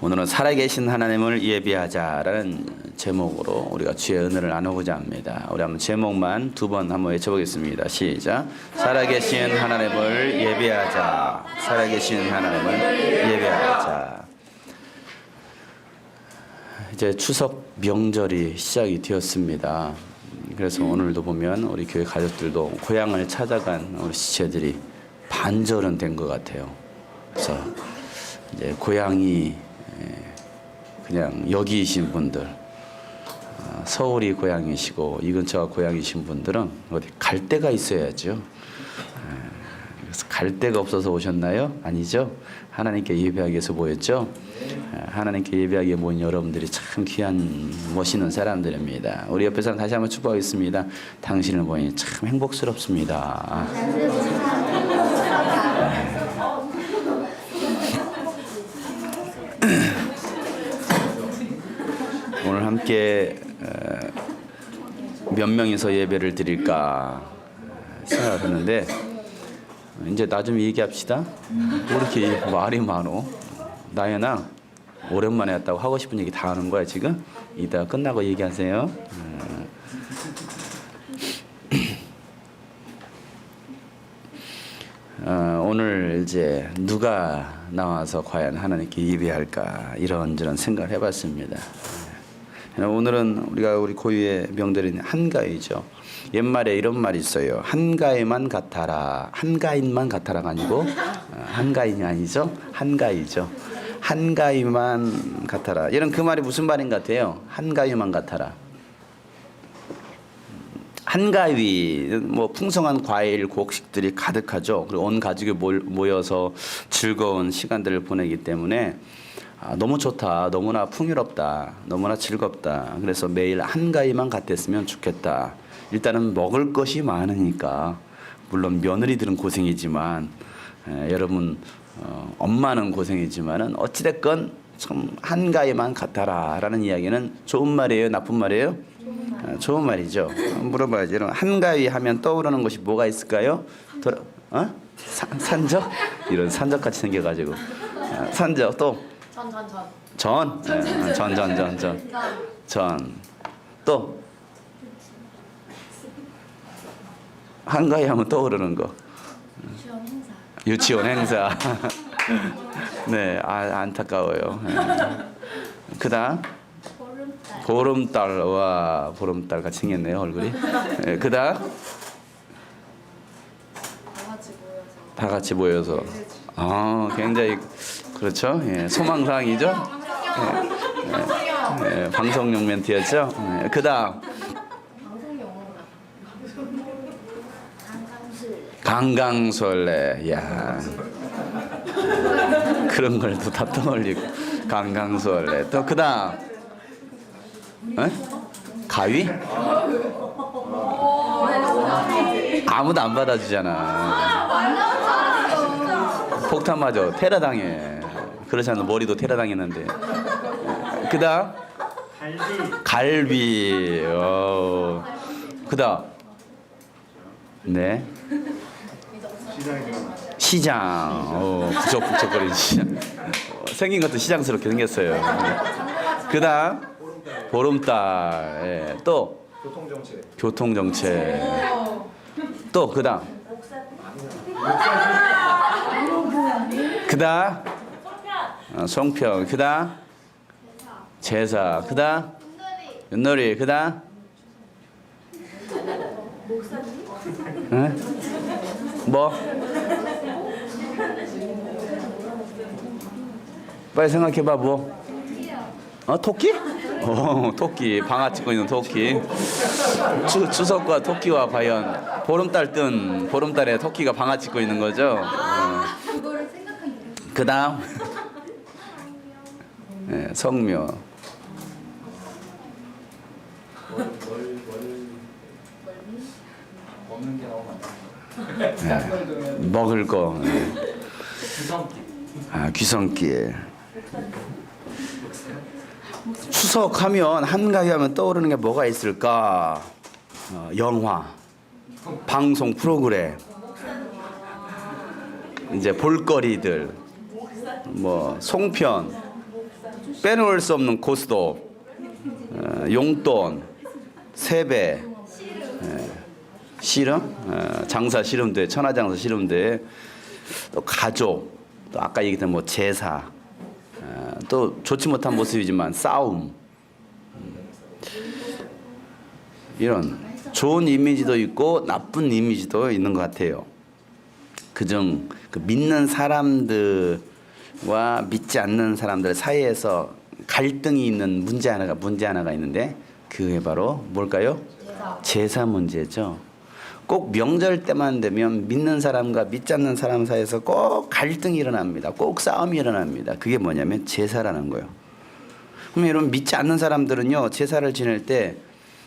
오늘은 살아계신 하나님을 예배하자라는 제목으로 우리가 주의 은혜를 나누고자 합니다. 우리 한번 제목만 두 번 한번 외쳐보겠습니다. 시작. 살아계신 하나님을 예배하자. 살아계신 하나님을 예배하자. 이제 추석 명절이 시작이 되었습니다. 그래서 오늘도 보면 우리 교회 가족들도 고향을 찾아간 우리 지체들이 반절은 된 것 같아요. 그래서 이제 고향이 그냥 여기이신 분들, 서울이 고향이시고 이 근처가 고향이신 분들은 어디 갈 데가 있어야죠. 그래서 갈 데가 없어서 오셨나요? 아니죠. 하나님께 예배하기 위해서 모였죠. 하나님께 예배하기 위해 모인 여러분들이 참 귀한 멋있는 사람들입니다. 우리 옆에 사람 다시 한번 축복하겠습니다. 당신을 보니 참 행복스럽습니다. 오늘 함께 몇 명이서 예배를 드릴까 생각했는데 이제 나 좀 얘기합시다. 왜 이렇게 말이 많어? 나연아 오랜만에 왔다고 하고 싶은 얘기 다 하는 거야 지금? 이따 끝나고 얘기하세요. 오늘 이제 누가 나와서 과연 하나님께 예배할까 이런저런 생각을 해봤습니다. 오늘은 우리 고유의 명절인 한가위죠. 옛말에 이런 말이 있어요. 한가위만 같아라. 한가인만 같아라가 아니고 한가인이 아니죠. 한가위죠. 한가위만 같아라. 이런 그 말이 무슨 말인 것 같아요? 한가위만 같아라. 한가위, 뭐 풍성한 과일, 곡식들이 가득하죠. 그리고 온 가족이 모여서 즐거운 시간들을 보내기 때문에 너무 좋다, 너무나 풍요롭다, 너무나 즐겁다. 그래서 매일 한가위만 같았으면 좋겠다. 일단은 먹을 것이 많으니까 물론 며느리들은 고생이지만 여러분 엄마는 고생이지만은 어찌됐건 참 한가위만 같아라라는 이야기는 좋은 말이에요, 나쁜 말이에요? 좋은 말이죠. 물어봐야지. 한가위 하면 떠오르는 것이 뭐가 있을까요? 산적? 이런 산적같이 생겨가지고 산적 또 전. 또 한가위 하면 떠오르는 거. 유치원 행사. 네, 안타까워요. 그다음 보름달. 와, 보름달 같이 생겼네요 얼굴이. 네, 그다음 다 같이 모여서. 굉장히 그렇죠. 예, 소망사항이죠. 방송용 멘트였죠. 그다음 강강술래. 야, 그런 걸 또 다 떠올리고 강강술래. 또 그다음 가위? 아무도 안 받아주잖아. 폭탄 맞아. 테러 당해. 그렇지 않아? 머리도 테러 당했는데. 그다음 갈비. 그다음 네. 시장. 북적북적거리는 시장. 생긴 것도 시장스럽게 생겼어요. 그다음 보름달. 예. 또 교통정책. 또 그다음 송편. 그다음 제사. 그다음 윷놀이. 그다음 뭐? 빨리 생각해봐. 뭐? 토끼? 토끼. 방아 찍고 있는 토끼. 추석과 토끼와 과연 보름달에 토끼가 방아 찍고 있는 거죠. 그 다음 네, 성묘. 네, 먹을 거. 네. 귀성길. 추석하면 한가위 하면 떠오르는 게 뭐가 있을까? 영화, 방송 프로그램, 이제 볼거리들, 뭐 송편, 빼놓을 수 없는 고스톱, 용돈, 세배, 씨름, 장사 씨름대, 천하장사 씨름대, 또 가족, 또 아까 얘기했던 뭐 제사, 또 좋지 못한 모습이지만 싸움, 이런 좋은 이미지도 있고 나쁜 이미지도 있는 것 같아요. 그중 그 믿는 사람들과 믿지 않는 사람들 사이에서 갈등이 있는 문제 하나가 있는데 그게 바로 뭘까요? 제사 문제죠. 꼭 명절 때만 되면 믿는 사람과 믿지 않는 사람 사이에서 꼭 갈등이 일어납니다. 꼭 싸움이 일어납니다. 그게 뭐냐면 제사라는 거예요. 그럼 여러분 믿지 않는 사람들은요 제사를 지낼 때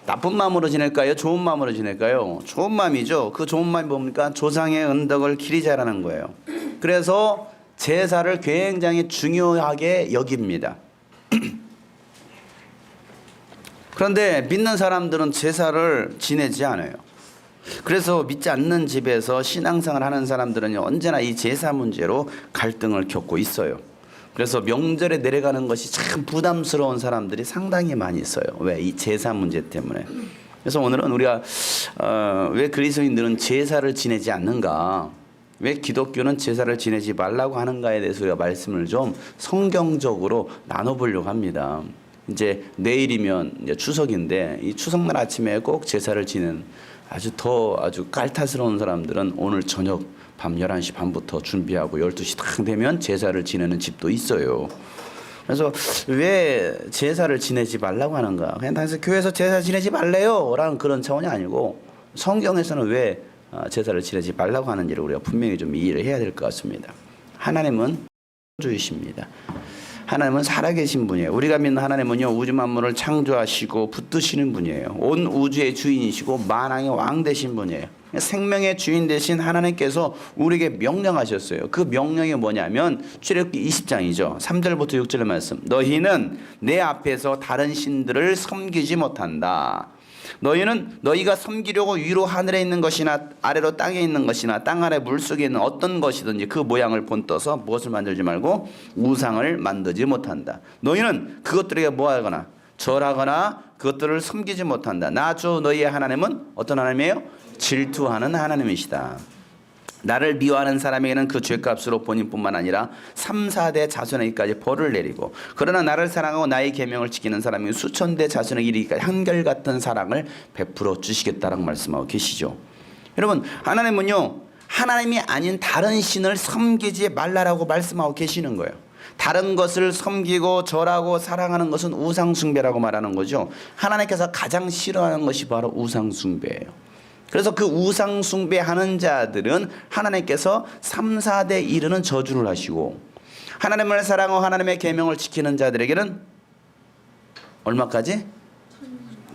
나쁜 마음으로 지낼까요? 좋은 마음으로 지낼까요? 좋은 마음이죠. 그 좋은 마음이 뭡니까? 조상의 은덕을 기리자라는 거예요. 그래서 제사를 굉장히 중요하게 여깁니다. 그런데 믿는 사람들은 제사를 지내지 않아요. 그래서 믿지 않는 집에서 신앙생활 하는 사람들은 언제나 이 제사 문제로 갈등을 겪고 있어요. 그래서 명절에 내려가는 것이 참 부담스러운 사람들이 상당히 많이 있어요. 왜? 이 제사 문제 때문에. 그래서 오늘은 우리가 왜 그리스도인들은 제사를 지내지 않는가, 왜 기독교는 제사를 지내지 말라고 하는가에 대해서 우리가 말씀을 좀 성경적으로 나눠보려고 합니다. 이제 내일이면 이제 추석인데 이 추석날 아침에 꼭 제사를 지내는 아주 깔타스러운 사람들은 오늘 저녁 밤 11시 반부터 준비하고 12시 딱 되면 제사를 지내는 집도 있어요. 그래서 왜 제사를 지내지 말라고 하는가? 그냥 단순히 교회에서 제사 지내지 말래요 라는 그런 차원이 아니고 성경에서는 왜 제사를 지내지 말라고 하는지를 우리가 분명히 좀 이해를 해야 될 것 같습니다. 하나님은 주이십니다. 하나님은 살아계신 분이에요. 우리가 믿는 하나님은요 우주 만물을 창조하시고 붙드시는 분이에요. 온 우주의 주인이시고 만왕의 왕 되신 분이에요. 생명의 주인 되신 하나님께서 우리에게 명령하셨어요. 그 명령이 뭐냐면 출애굽기 20장이죠. 3절부터 6절의 말씀. 너희는 내 앞에서 다른 신들을 섬기지 못한다. 너희는 너희가 섬기려고 위로 하늘에 있는 것이나 아래로 땅에 있는 것이나 땅 아래 물속에 있는 어떤 것이든지 그 모양을 본떠서 무엇을 만들지 말고 우상을 만들지 못한다. 너희는 그것들에게 뭐하거나 절하거나 그것들을 섬기지 못한다. 나 주 너희의 하나님은 어떤 하나님이에요? 질투하는 하나님이시다. 나를 미워하는 사람에게는 그 죄값으로 본인뿐만 아니라 3, 4대 자손에게까지 벌을 내리고 그러나 나를 사랑하고 나의 계명을 지키는 사람이 수천 대 자손에게 이르기까지 한결같은 사랑을 베풀어 주시겠다라고 말씀하고 계시죠. 여러분 하나님은요 하나님이 아닌 다른 신을 섬기지 말라라고 말씀하고 계시는 거예요. 다른 것을 섬기고 절하고 사랑하는 것은 우상숭배라고 말하는 거죠. 하나님께서 가장 싫어하는 것이 바로 우상숭배예요. 그래서 그 우상숭배하는 자들은 하나님께서 3, 4대 이르는 저주를 하시고 하나님을 사랑하고 하나님의 계명을 지키는 자들에게는 얼마까지?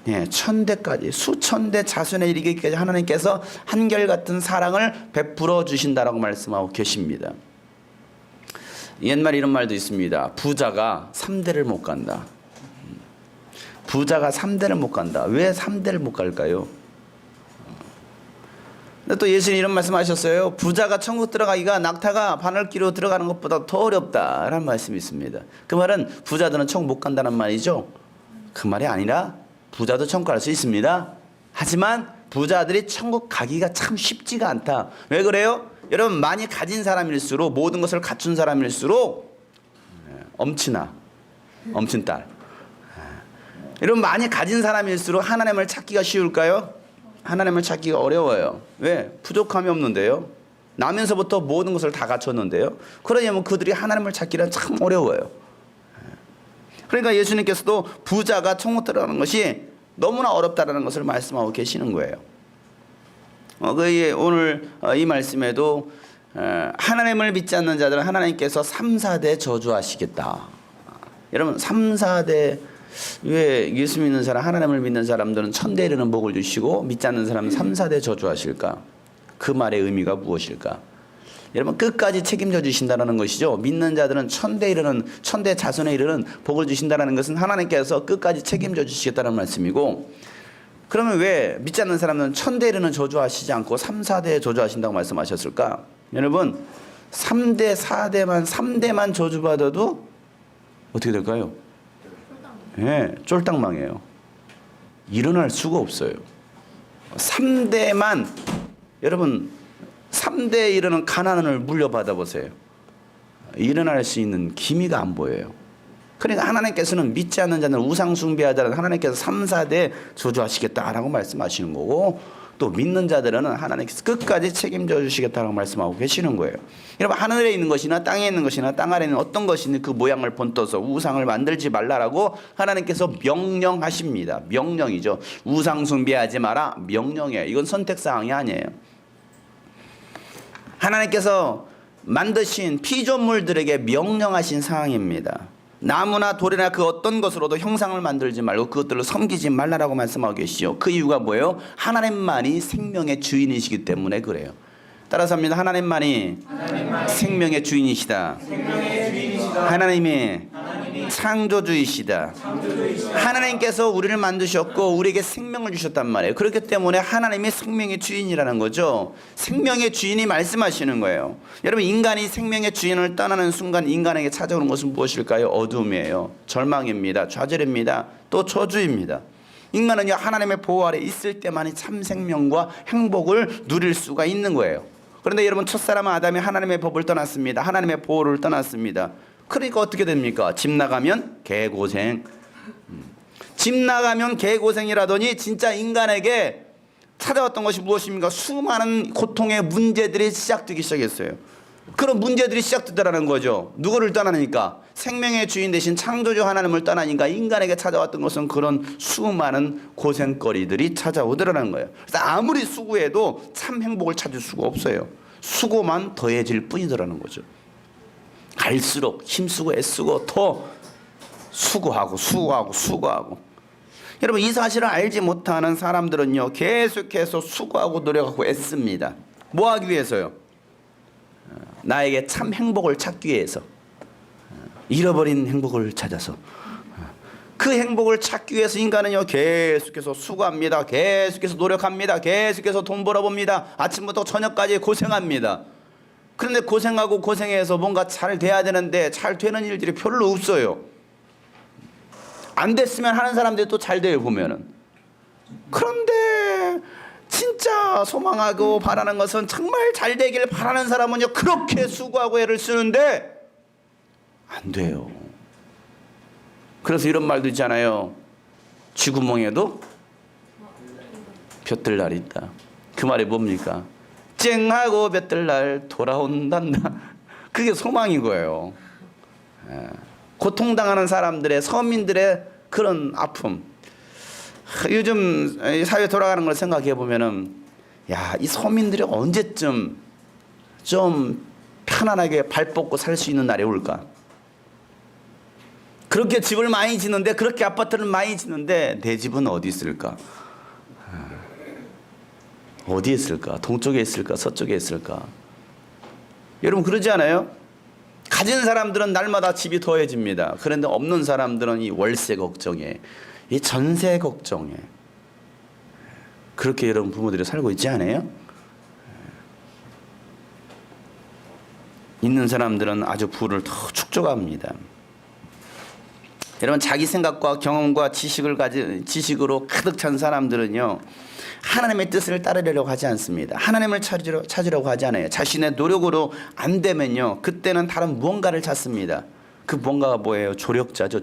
네, 1000대까지 수천 대 자손에 이르기까지 하나님께서 한결같은 사랑을 베풀어 주신다라고 말씀하고 계십니다. 옛말에 이런 말도 있습니다. 부자가 3대를 못 간다. 부자가 3대를 못 간다. 왜 3대를 못 갈까요? 또 예수님 이런 말씀하셨어요. 부자가 천국 들어가기가 낙타가 바늘기로 들어가는 것보다 더 어렵다라는 말씀이 있습니다. 그 말은 부자들은 천국 못 간다는 말이죠. 그 말이 아니라 부자도 천국 갈 수 있습니다. 하지만 부자들이 천국 가기가 참 쉽지가 않다. 왜 그래요? 여러분 많이 가진 사람일수록 모든 것을 갖춘 사람일수록 엄친 딸. 여러분 많이 가진 사람일수록 하나님을 찾기가 쉬울까요? 하나님을 찾기가 어려워요. 왜? 부족함이 없는데요. 나면서부터 모든 것을 다 갖췄는데요. 그러냐면 그들이 하나님을 찾기는 참 어려워요. 그러니까 예수님께서도 부자가 천국 들어가는 것이 너무나 어렵다는 것을 말씀하고 계시는 거예요. 오늘 이 말씀에도 하나님을 믿지 않는 자들은 하나님께서 3, 4대 저주하시겠다. 여러분 3, 4대 왜 예수 믿는 사람 하나님을 믿는 사람들은 1000대 이르는 복을 주시고 믿지 않는 사람은 3, 4대 저주하실까? 그 말의 의미가 무엇일까? 여러분 끝까지 책임져 주신다는 것이죠. 믿는 자들은 1000대 자손에 이르는 복을 주신다는 것은 하나님께서 끝까지 책임져 주시겠다는 말씀이고 그러면 왜 믿지 않는 사람은 1000대 이르는 저주하시지 않고 3, 4대 저주하신다고 말씀하셨을까? 여러분 3대 4대만 3대만 저주받아도 어떻게 될까요? 예, 쫄딱 망해요. 일어날 수가 없어요. 3대만 여러분 3대에 이르는 가난을 물려받아 보세요. 일어날 수 있는 기미가 안 보여요. 그러니까 하나님께서는 믿지 않는 자는 우상 숭배하자는 하나님께서 3, 4대 저주하시겠다라고 말씀하시는 거고, 또 믿는 자들은 하나님께서 끝까지 책임져 주시겠다라고 말씀하고 계시는 거예요. 여러분, 하늘에 있는 것이나 땅에 있는 것이나 땅 아래 있는 어떤 것이든 그 모양을 본떠서 우상을 만들지 말라라고 하나님께서 명령하십니다. 명령이죠. 우상 숭배하지 마라, 명령이에요. 이건 선택사항이 아니에요. 하나님께서 만드신 피조물들에게 명령하신 사항입니다. 나무나 돌이나 그 어떤 것으로도 형상을 만들지 말고 그것들을 섬기지 말라라고 말씀하고 계시죠. 그 이유가 뭐예요? 하나님만이 생명의 주인이시기 때문에 그래요. 따라서 합니다. 하나님만이 생명의 주인이시다. 하나님이 창조주이시다. 하나님께서 우리를 만드셨고 우리에게 생명을 주셨단 말이에요. 그렇기 때문에 하나님이 생명의 주인이라는 거죠. 생명의 주인이 말씀하시는 거예요. 여러분, 인간이 생명의 주인을 떠나는 순간 인간에게 찾아오는 것은 무엇일까요? 어둠이에요. 절망입니다. 좌절입니다. 또 저주입니다. 인간은요, 하나님의 보호 아래 있을 때만이 참 생명과 행복을 누릴 수가 있는 거예요. 그런데 여러분, 첫사람 아담이 하나님의 법을 떠났습니다. 하나님의 보호를 떠났습니다. 그러니까 어떻게 됩니까? 집 나가면 개고생. 집 나가면 개고생이라더니 진짜 인간에게 찾아왔던 것이 무엇입니까? 수많은 고통의 문제들이 시작되기 시작했어요. 그런 문제들이 시작되더라는 거죠. 누구를 떠나니까? 생명의 주인 대신 창조주 하나님을 떠나니까 인간에게 찾아왔던 것은 그런 수많은 고생거리들이 찾아오더라는 거예요. 그래서 아무리 수고해도 참 행복을 찾을 수가 없어요. 수고만 더해질 뿐이더라는 거죠. 갈수록 힘쓰고 애쓰고 더 수고하고 여러분, 이 사실을 알지 못하는 사람들은요, 계속해서 수고하고 노력하고 애씁니다. 뭐 하기 위해서요? 나에게 참 행복을 찾기 위해서. 잃어버린 행복을 찾아서. 그 행복을 찾기 위해서 인간은요, 계속해서 수고합니다. 계속해서 노력합니다. 계속해서 돈 벌어봅니다. 아침부터 저녁까지 고생합니다. 그런데 고생하고 고생해서 뭔가 잘 돼야 되는데 잘 되는 일들이 별로 없어요. 안 됐으면 하는 사람들이 또 잘 돼요, 보면은. 그런데 진짜 소망하고 바라는 것은 정말 잘 되길 바라는 사람은요, 그렇게 수고하고 애를 쓰는데 안 돼요. 그래서 이런 말도 있잖아요. 쥐구멍에도 볕들 날이 있다. 그 말이 뭡니까? 쨍하고 볕들 날 돌아온단다. 그게 소망인 거예요. 고통당하는 사람들의, 서민들의 그런 아픔. 요즘 사회 돌아가는 걸 생각해 보면은, 야, 이 서민들이 언제쯤 좀 편안하게 발 뻗고 살 수 있는 날이 올까? 그렇게 집을 많이 짓는데, 그렇게 아파트를 많이 짓는데 내 집은 어디 있을까? 어디에 있을까? 동쪽에 있을까? 서쪽에 있을까? 여러분, 그러지 않아요? 가진 사람들은 날마다 집이 더해집니다. 그런데 없는 사람들은 이 월세 걱정에, 이 전세 걱정에, 그렇게 여러분 부모들이 살고 있지 않아요? 있는 사람들은 아주 부를 더 축적합니다. 여러분, 자기 생각과 경험과 지식으로 가득 찬 사람들은요, 하나님의 뜻을 따르려고 하지 않습니다. 하나님을 찾으려고 하지 않아요. 자신의 노력으로 안 되면요, 그때는 다른 무언가를 찾습니다. 그 무언가가 뭐예요? 조력자죠.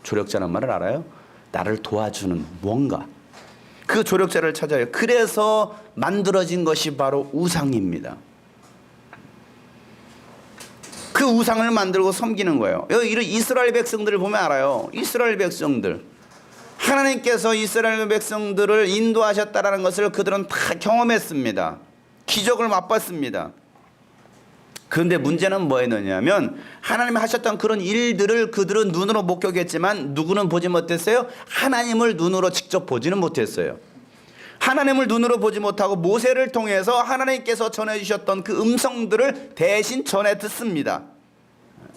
조력자란 말을 알아요? 나를 도와주는 무언가. 그 조력자를 찾아요. 그래서 만들어진 것이 바로 우상입니다. 그 우상을 만들고 섬기는 거예요. 이런 이스라엘 백성들을 보면 알아요. 이스라엘 백성들, 하나님께서 이스라엘 백성들을 인도하셨다라는 것을 그들은 다 경험했습니다. 기적을 맛봤습니다. 그런데 문제는 뭐였느냐면, 하나님이 하셨던 그런 일들을 그들은 눈으로 목격했지만 누구는 보지 못했어요? 하나님을 눈으로 직접 보지는 못했어요. 하나님을 눈으로 보지 못하고 모세를 통해서 하나님께서 전해주셨던 그 음성들을 대신 전해 듣습니다.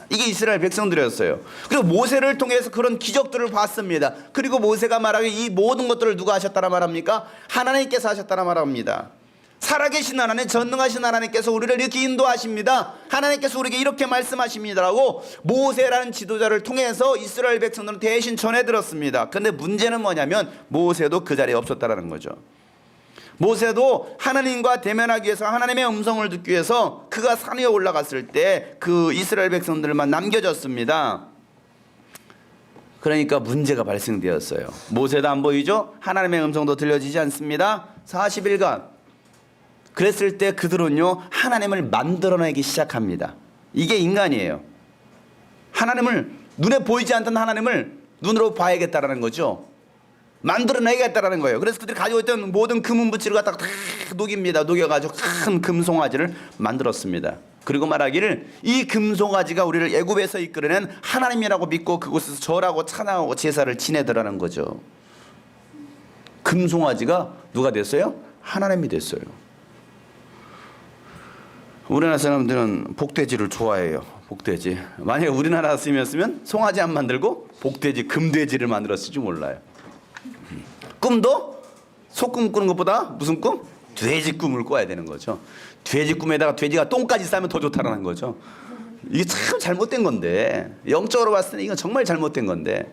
이게 이스라엘 백성들이었어요. 그리고 모세를 통해서 그런 기적들을 봤습니다. 그리고 모세가 말하기, 이 모든 것들을 누가 하셨다라 말합니까? 하나님께서 하셨다라 말합니다. 살아계신 하나님, 전능하신 하나님께서 우리를 이렇게 인도하십니다. 하나님께서 우리에게 이렇게 말씀하십니다라고 모세라는 지도자를 통해서 이스라엘 백성들은 대신 전해들었습니다. 그런데 문제는 뭐냐면 모세도 그 자리에 없었다는 거죠. 모세도 하나님과 대면하기 위해서, 하나님의 음성을 듣기 위해서 그가 산에 올라갔을 때 그 이스라엘 백성들만 남겨졌습니다. 그러니까 문제가 발생되었어요. 모세도 안 보이죠? 하나님의 음성도 들려지지 않습니다. 40일간 그랬을 때 그들은요, 하나님을 만들어내기 시작합니다. 이게 인간이에요. 하나님을, 눈에 보이지 않던 하나님을 눈으로 봐야겠다라는 거죠. 만들어내겠다라는 거예요. 그래서 그들이 가지고 있던 모든 금은부치를 갖다가 다 녹입니다. 녹여가지고 큰 금송아지를 만들었습니다. 그리고 말하기를 이 금송아지가 우리를 애굽에서 이끌어낸 하나님이라고 믿고 그곳에서 절하고 찬양하고 제사를 지내더라는 거죠. 금송아지가 누가 됐어요? 하나님이 됐어요. 우리나라 사람들은 복돼지를 좋아해요. 복돼지. 만약에 우리나라 쓰면 송아지 안 만들고 복돼지, 금돼지를 만들었을지 몰라요. 꿈도 소꿈 꾸는 것보다 무슨 꿈? 돼지 꿈을 꿔야 되는 거죠. 돼지 꿈에다가 돼지가 똥까지 싸면 더 좋다라는 거죠. 이게 참 잘못된 건데, 영적으로 봤을 때 이건 정말 잘못된 건데,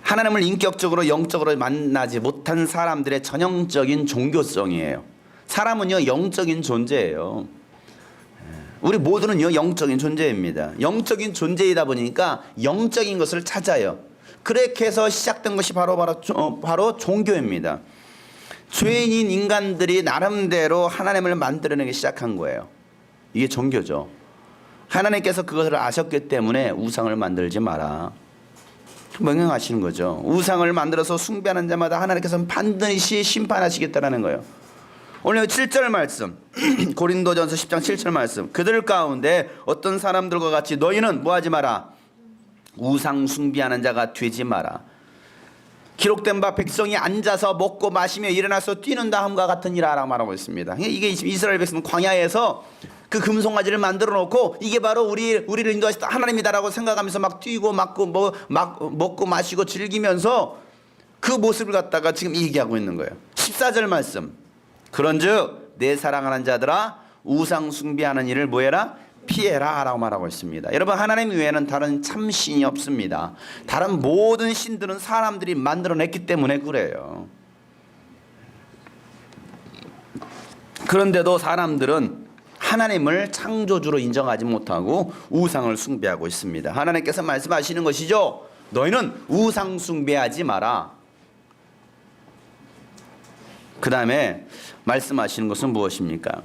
하나님을 인격적으로 영적으로 만나지 못한 사람들의 전형적인 종교성이에요. 사람은요, 영적인 존재예요. 우리 모두는요, 영적인 존재입니다. 영적인 존재이다 보니까 영적인 것을 찾아요. 그렇게 해서 시작된 것이 바로 종교입니다. 죄인인 인간들이 나름대로 하나님을 만들어내기 시작한 거예요. 이게 종교죠. 하나님께서 그것을 아셨기 때문에 우상을 만들지 마라, 명령하시는 거죠. 우상을 만들어서 숭배하는 자마다 하나님께서는 반드시 심판하시겠다라는 거예요. 오늘 7절 말씀, 고린도전서 10장 7절 말씀, 그들 가운데 어떤 사람들과 같이 너희는 뭐하지 마라, 우상 숭배하는 자가 되지 마라. 기록된 바 백성이 앉아서 먹고 마시며 일어나서 뛰는 다음과 같은 일하라 말하고 있습니다. 이게 이스라엘 백성 광야에서 그 금송아지를 만들어 놓고 이게 바로 우리를 인도하셨다 하나님이다라고 생각하면서 막 뛰고 먹고 마시고 즐기면서 그 모습을 갖다가 지금 얘기하고 있는 거예요. 14절 말씀, 그런즉 내 사랑하는 자들아 우상 숭배하는 일을 뭐해라? 피해라 라고 말하고 있습니다. 여러분, 하나님 외에는 다른 참신이 없습니다. 다른 모든 신들은 사람들이 만들어냈기 때문에 그래요. 그런데도 사람들은 하나님을 창조주로 인정하지 못하고 우상을 숭배하고 있습니다. 하나님께서 말씀하시는 것이죠. 너희는 우상 숭배하지 마라. 그 다음에 말씀하시는 것은 무엇입니까?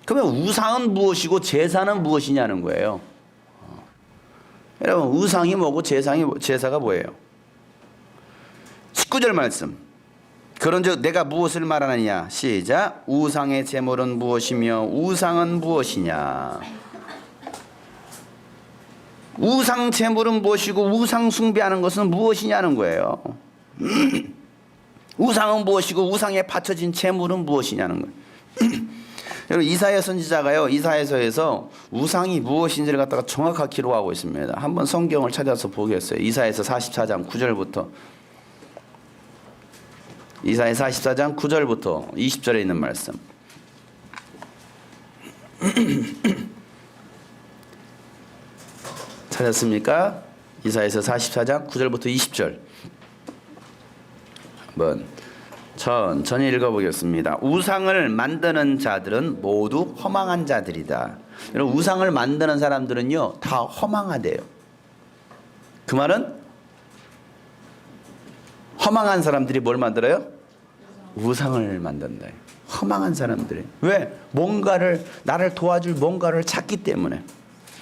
그러면 우상은 무엇이고 제사는 무엇이냐는 거예요. 여러분, 우상이 뭐고 제사가 뭐예요? 19절 말씀, 그런즉 내가 무엇을 말하느냐, 시작. 우상의 제물은 무엇이며 우상은 무엇이냐. 우상 제물은 무엇이고 우상 숭배하는 것은 무엇이냐는 거예요. 우상은 무엇이고 우상에 바쳐진 제물은 무엇이냐는 거예요. 여러분, 이사야 선지자가요, 이사야서에서 우상이 무엇인지를 갖다가 정확하게 기록하고 있습니다. 한번 성경을 찾아서 보겠어요. 이사야서 44장 9절부터, 이사야 44장 9절부터 20절에 있는 말씀. 찾았습니까? 이사야서 44장 9절부터 20절. 한번 천천히 읽어보겠습니다. 우상을 만드는 자들은 모두 허망한 자들이다. 여러분, 우상을 만드는 사람들은요 다 허망하대요. 그 말은 허망한 사람들이 뭘 만들어요? 우상을 만든다. 허망한 사람들이. 왜? 뭔가를, 나를 도와줄 뭔가를 찾기 때문에.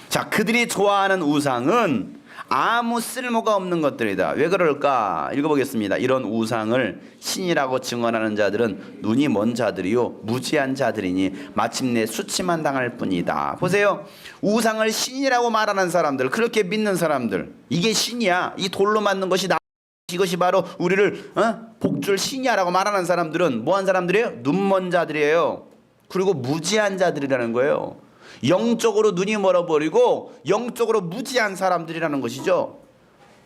자, 그들이 좋아하는 우상은 아무 쓸모가 없는 것들이다. 왜 그럴까? 읽어보겠습니다. 이런 우상을 신이라고 증언하는 자들은 눈이 먼 자들이요 무지한 자들이니 마침내 수치만 당할 뿐이다. 보세요. 우상을 신이라고 말하는 사람들, 그렇게 믿는 사람들, 이게 신이야, 이 돌로 만든 것이 이것이 바로 우리를 복줄 신이야라고 말하는 사람들은 뭐한 사람들이에요? 눈먼 자들이에요. 그리고 무지한 자들이라는 거예요. 영적으로 눈이 멀어버리고 영적으로 무지한 사람들이라는 것이죠.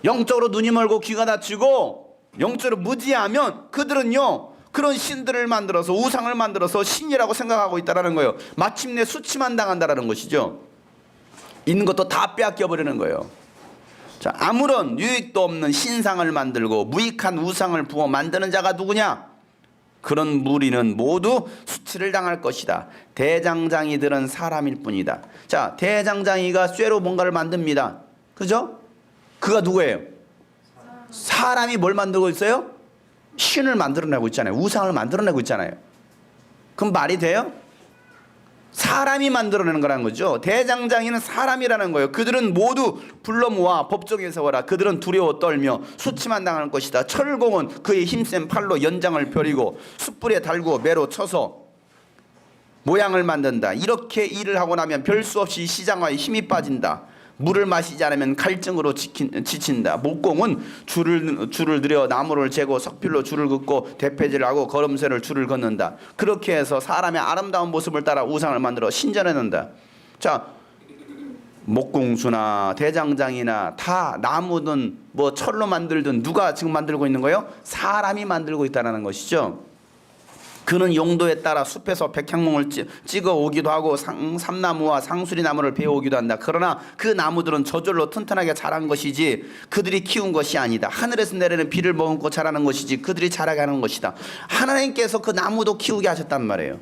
영적으로 눈이 멀고 귀가 닫히고 영적으로 무지하면 그들은요 그런 신들을 만들어서 우상을 만들어서 신이라고 생각하고 있다라는 거예요. 마침내 수치만 당한다라는 것이죠. 있는 것도 다 빼앗겨 버리는 거예요. 자, 아무런 유익도 없는 신상을 만들고 무익한 우상을 부어 만드는 자가 누구냐? 그런 무리는 모두 수치를 당할 것이다. 대장장이들은 사람일 뿐이다. 자, 대장장이가 쇠로 뭔가를 만듭니다. 그죠? 그가 누구예요? 사람이 뭘 만들고 있어요? 신을 만들어내고 있잖아요. 우상을 만들어내고 있잖아요. 그럼 말이 돼요? 사람이 만들어내는 거라는 거죠. 대장장이는 사람이라는 거예요. 그들은 모두 불러 모아 법정에 세워라. 그들은 두려워 떨며 수치만 당할 것이다. 철공은 그의 힘센 팔로 연장을 펴리고 숯불에 달고 매로 쳐서 모양을 만든다. 이렇게 일을 하고 나면 별 수 없이 시장화에 힘이 빠진다. 물을 마시지 않으면 갈증으로 지친다. 목공은 줄을 들여 나무를 재고 석필로 줄을 긋고 대패질을 하고 걸음새를 줄을 걷는다. 그렇게 해서 사람의 아름다운 모습을 따라 우상을 만들어 신전해놓는다. 자, 목공수나 대장장이나 다 나무든 뭐 철로 만들든 누가 지금 만들고 있는 거예요? 사람이 만들고 있다는 것이죠. 그는 용도에 따라 숲에서 백향목을 찍어 오기도 하고 삼나무와 상수리 나무를 베어 오기도 한다. 그러나 그 나무들은 저절로 튼튼하게 자란 것이지 그들이 키운 것이 아니다. 하늘에서 내리는 비를 머금고 자라는 것이지 그들이 자라게 하는 것이다. 하나님께서 그 나무도 키우게 하셨단 말이에요.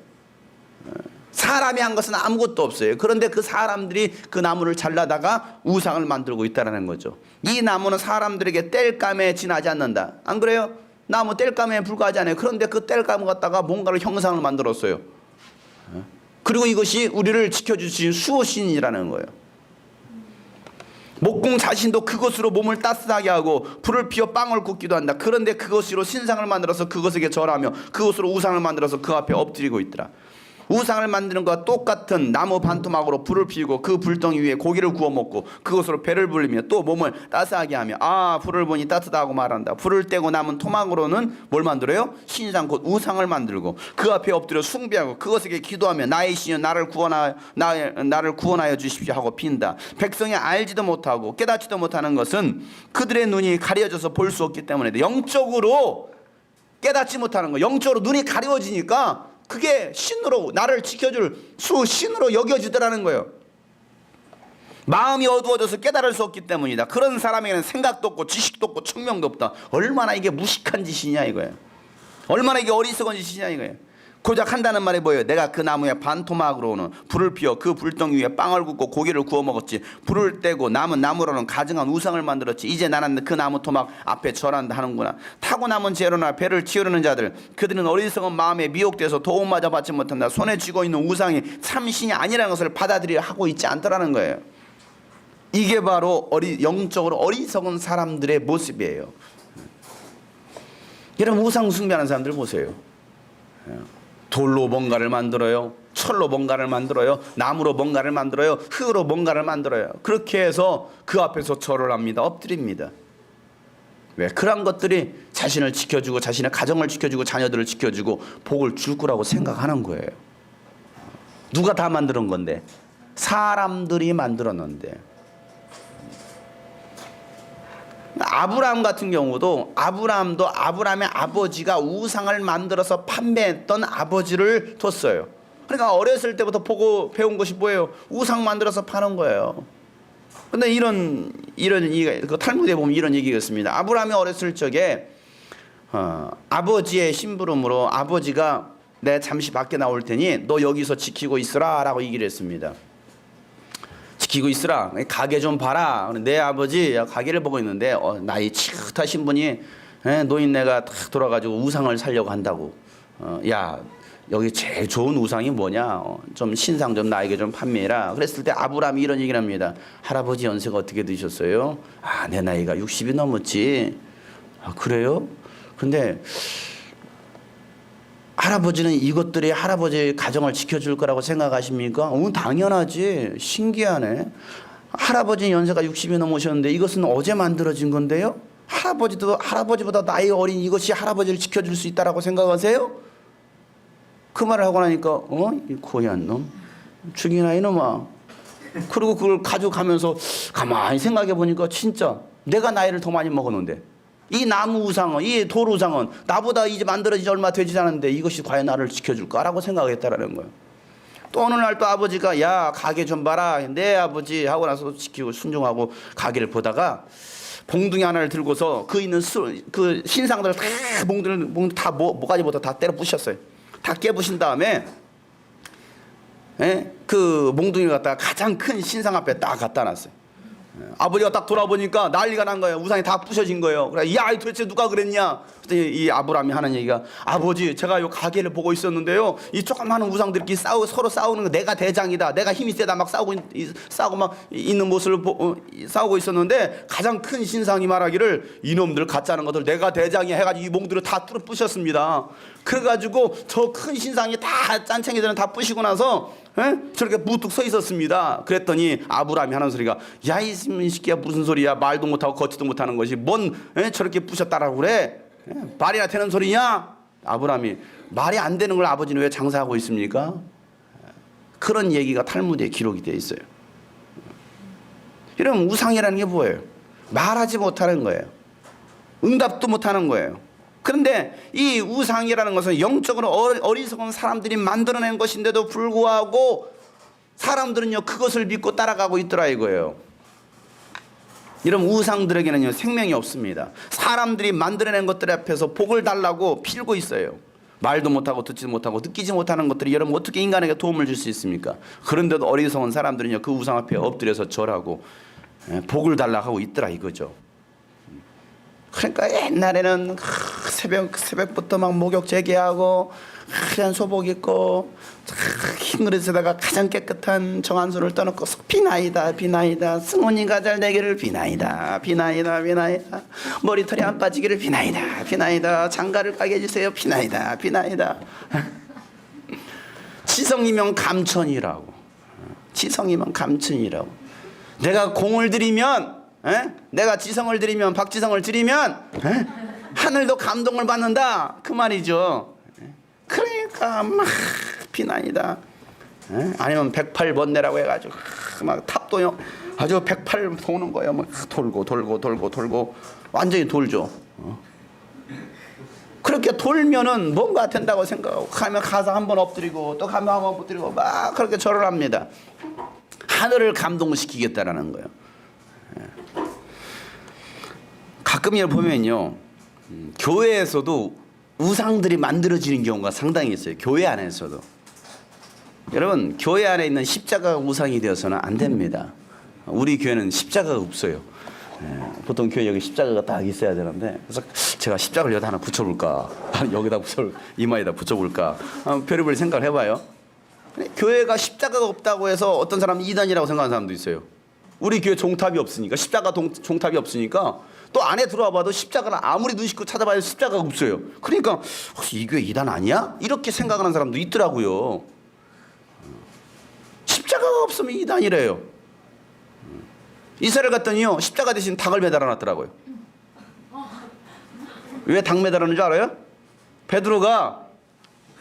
사람이 한 것은 아무것도 없어요. 그런데 그 사람들이 그 나무를 잘라다가 우상을 만들고 있다는 거죠. 이 나무는 사람들에게 땔감에 지나지 않는다. 안 그래요? 나무 땔감에 불과하지 않아요. 그런데 그 땔감 갖다가 뭔가를 형상을 만들었어요. 그리고 이것이 우리를 지켜주신 수호신이라는 거예요. 목공 자신도 그것으로 몸을 따뜻하게 하고 불을 피워 빵을 굽기도 한다. 그런데 그것으로 신상을 만들어서 그것에게 절하며 그것으로 우상을 만들어서 그 앞에 엎드리고 있더라. 우상을 만드는 것과 똑같은 나무 반토막으로 불을 피우고 그 불덩이 위에 고기를 구워 먹고 그것으로 배를 불리며 또 몸을 따스하게 하며 불을 보니 따뜻하고 말한다. 불을 떼고 남은 토막으로는 뭘 만들어요? 신상 곧 우상을 만들고 그 앞에 엎드려 숭배하고 그것에게 기도하며 나의 신이여 나를 구원하여 주십시오 하고 빈다. 백성이 알지도 못하고 깨닫지도 못하는 것은 그들의 눈이 가려져서 볼 수 없기 때문에 영적으로 깨닫지 못하는 거. 영적으로 눈이 가려워지니까 그게 신으로 나를 지켜줄 수신으로 여겨지더라는 거예요. 마음이 어두워져서 깨달을 수 없기 때문이다. 그런 사람에게는 생각도 없고 지식도 없고 청명도 없다. 얼마나 이게 무식한 짓이냐 이거예요. 얼마나 이게 어리석은 짓이냐 이거예요. 고작 한다는 말이 뭐예요? 내가 그 나무에 반토막으로는 불을 피워 그 불덩이 위에 빵을 굽고 고기를 구워 먹었지. 불을 떼고 남은 나무로는 가증한 우상을 만들었지. 이제 나는 그 나무 토막 앞에 절한다 하는구나. 타고 남은 재료나 배를 치우려는 자들, 그들은 어리석은 마음에 미혹돼서 도움마저 받지 못한다. 손에 쥐고 있는 우상이 참신이 아니라는 것을 받아들이려 하고 있지 않더라는 거예요. 이게 바로 영적으로 어리석은 사람들의 모습이에요. 여러분 우상 숭배하는 사람들 보세요. 돌로 뭔가를 만들어요. 철로 뭔가를 만들어요. 나무로 뭔가를 만들어요. 흙으로 뭔가를 만들어요. 그렇게 해서 그 앞에서 절을 합니다. 엎드립니다. 왜? 그런 것들이 자신을 지켜주고 자신의 가정을 지켜주고 자녀들을 지켜주고 복을 줄 거라고 생각하는 거예요. 누가 다 만드는 건데? 사람들이 만들었는데. 아브라함 같은 경우도 아브라함의 아버지가 우상을 만들어서 판매했던 아버지를 뒀어요. 그러니까 어렸을 때부터 보고 배운 것이 뭐예요? 우상 만들어서 파는 거예요. 근데 이런 그 탈무드에 보면 이런 얘기가 있습니다. 아브라함이 어렸을 적에 아버지의 심부름으로 아버지가 내 잠시 밖에 나올 테니 너 여기서 지키고 있으라라고 얘기를 했습니다. 지키고 있으라. 가게 좀 봐라. 내 아버지 가게를 보고 있는데 나이 치긋하신 분이 노인네가 탁 돌아가지고 우상을 살려고 한다고. 야 여기 제일 좋은 우상이 뭐냐? 좀 신상 좀 나에게 좀 판매해라. 그랬을 때 아브라함이 이런 얘기를 합니다. 할아버지 연세가 어떻게 되셨어요? 내 나이가 60이 넘었지. 그래요? 근데 할아버지는 이것들이 할아버지의 가정을 지켜줄 거라고 생각하십니까? 당연하지. 신기하네. 할아버지 연세가 60이 넘으셨는데 이것은 어제 만들어진 건데요? 할아버지보다 나이 어린 이것이 할아버지를 지켜줄 수 있다라고 생각하세요? 그 말을 하고 나니까 이 고얀 놈, 죽이나 이놈아. 그리고 그걸 가져가면서 가만히 생각해 보니까 진짜 내가 나이를 더 많이 먹었는데 이 나무 우상은, 이 돌 우상은 나보다 이제 만들어진 지 얼마 되지 않았는데 이것이 과연 나를 지켜줄까라고 생각했다라는 거예요. 또 어느 날 또 아버지가 야 가게 좀 봐라. 네 아버지 하고 나서 지키고 순종하고 가게를 보다가 봉둥이 하나를 들고서 그 있는 그 신상들을 다 봉둥이 다 모가지부터 다 때려 부셨어요. 다 깨부신 다음에 그 몽둥이를 갖다가 가장 큰 신상 앞에 딱 갖다 놨어요. 아버지가 딱 돌아보니까 난리가 난 거예요. 우상이 다 부셔진 거예요. 그래, 야, 도대체 누가 그랬냐? 그랬더니 이 아브라함이 하는 얘기가 아버지, 제가 요 가게를 보고 있었는데요. 이 조그마한 우상들끼리 서로 싸우는 거 내가 대장이다. 내가 힘이 세다 막 싸우고 막 있는 모습을 싸우고 있었는데 가장 큰 신상이 말하기를 이놈들 가짜는 것들 내가 대장이야 해가지고 이 몽둥이를 다 뚫어 부셨습니다. 그래가지고 저 큰 신상이 다 짠챙이들은 다 부시고 나서 저렇게 무뚝 서 있었습니다. 그랬더니 아브라함이 하는 소리가 야, 이 새끼야 무슨 소리야? 말도 못하고 걷지도 못하는 것이 뭔 저렇게 부셨다라고 그래? 말이나 되는 소리냐? 아브라함이 말이 안 되는 걸 아버지는 왜 장사하고 있습니까? 그런 얘기가 탈무드에 기록이 되어 있어요. 이러면 우상이라는 게 뭐예요? 말하지 못하는 거예요. 응답도 못하는 거예요. 그런데 이 우상이라는 것은 영적으로 어리석은 사람들이 만들어낸 것인데도 불구하고 사람들은요 그것을 믿고 따라가고 있더라 이거예요. 이런 우상들에게는요 생명이 없습니다. 사람들이 만들어낸 것들 앞에서 복을 달라고 빌고 있어요. 말도 못하고 듣지 못하고 느끼지 못하는 것들이 여러분 어떻게 인간에게 도움을 줄 수 있습니까? 그런데도 어리석은 사람들은요 그 우상 앞에 엎드려서 절하고 복을 달라고 하고 있더라 이거죠. 그러니까 옛날에는 새벽부터 막 목욕 재개하고 하얀 소복 입고 흰 그릇에다가 가장 깨끗한 정한수를 떠놓고 비나이다 비나이다 승훈이가 잘 되기를 비나이다 비나이다 비나이다 머리털이 안 빠지기를 비나이다 비나이다 장가를 가게 해주세요 비나이다 비나이다. 지성이면 감천이라고. 지성이면 감천이라고. 내가 공을 들이면 내가 지성을 드리면 박지성을 드리면 하늘도 감동을 받는다 그 말이죠. 그러니까 막 비난이다. 아니면 108번뇌라고 해가지고 막 탑도요 아주 108 도는 거예요. 막 돌고 완전히 돌죠. 그렇게 돌면은 뭔가 된다고 생각하고 가면 가서 한번 엎드리고 또 가면 한번 엎드리고 막 그렇게 절을 합니다. 하늘을 감동시키겠다라는 거예요. 가끔 이걸 보면요 교회에서도 우상들이 만들어지는 경우가 상당히 있어요. 교회 안에서도. 여러분 교회 안에 있는 십자가가 우상이 되어서는 안 됩니다. 우리 교회는 십자가가 없어요. 보통 교회 여기 십자가가 딱 있어야 되는데 그래서 제가 십자가를 여기다 하나 붙여볼까 여기다 이마에다 붙여볼까 별의별 생각을 해봐요. 교회가 십자가가 없다고 해서 어떤 사람은 이단이라고 생각하는 사람도 있어요. 우리 교회 종탑이 없으니까 십자가 종탑이 없으니까 또 안에 들어와 봐도 십자가를 아무리 눈 씻고 찾아봐도 십자가가 없어요. 그러니까 혹시 이 교회 이단 아니야? 이렇게 생각하는 사람도 있더라고요. 십자가가 없으면 이단이래요. 이사를 갔더니요 십자가 대신 닭을 매달아 놨더라고요. 왜 닭 매달았는 줄 알아요? 베드로가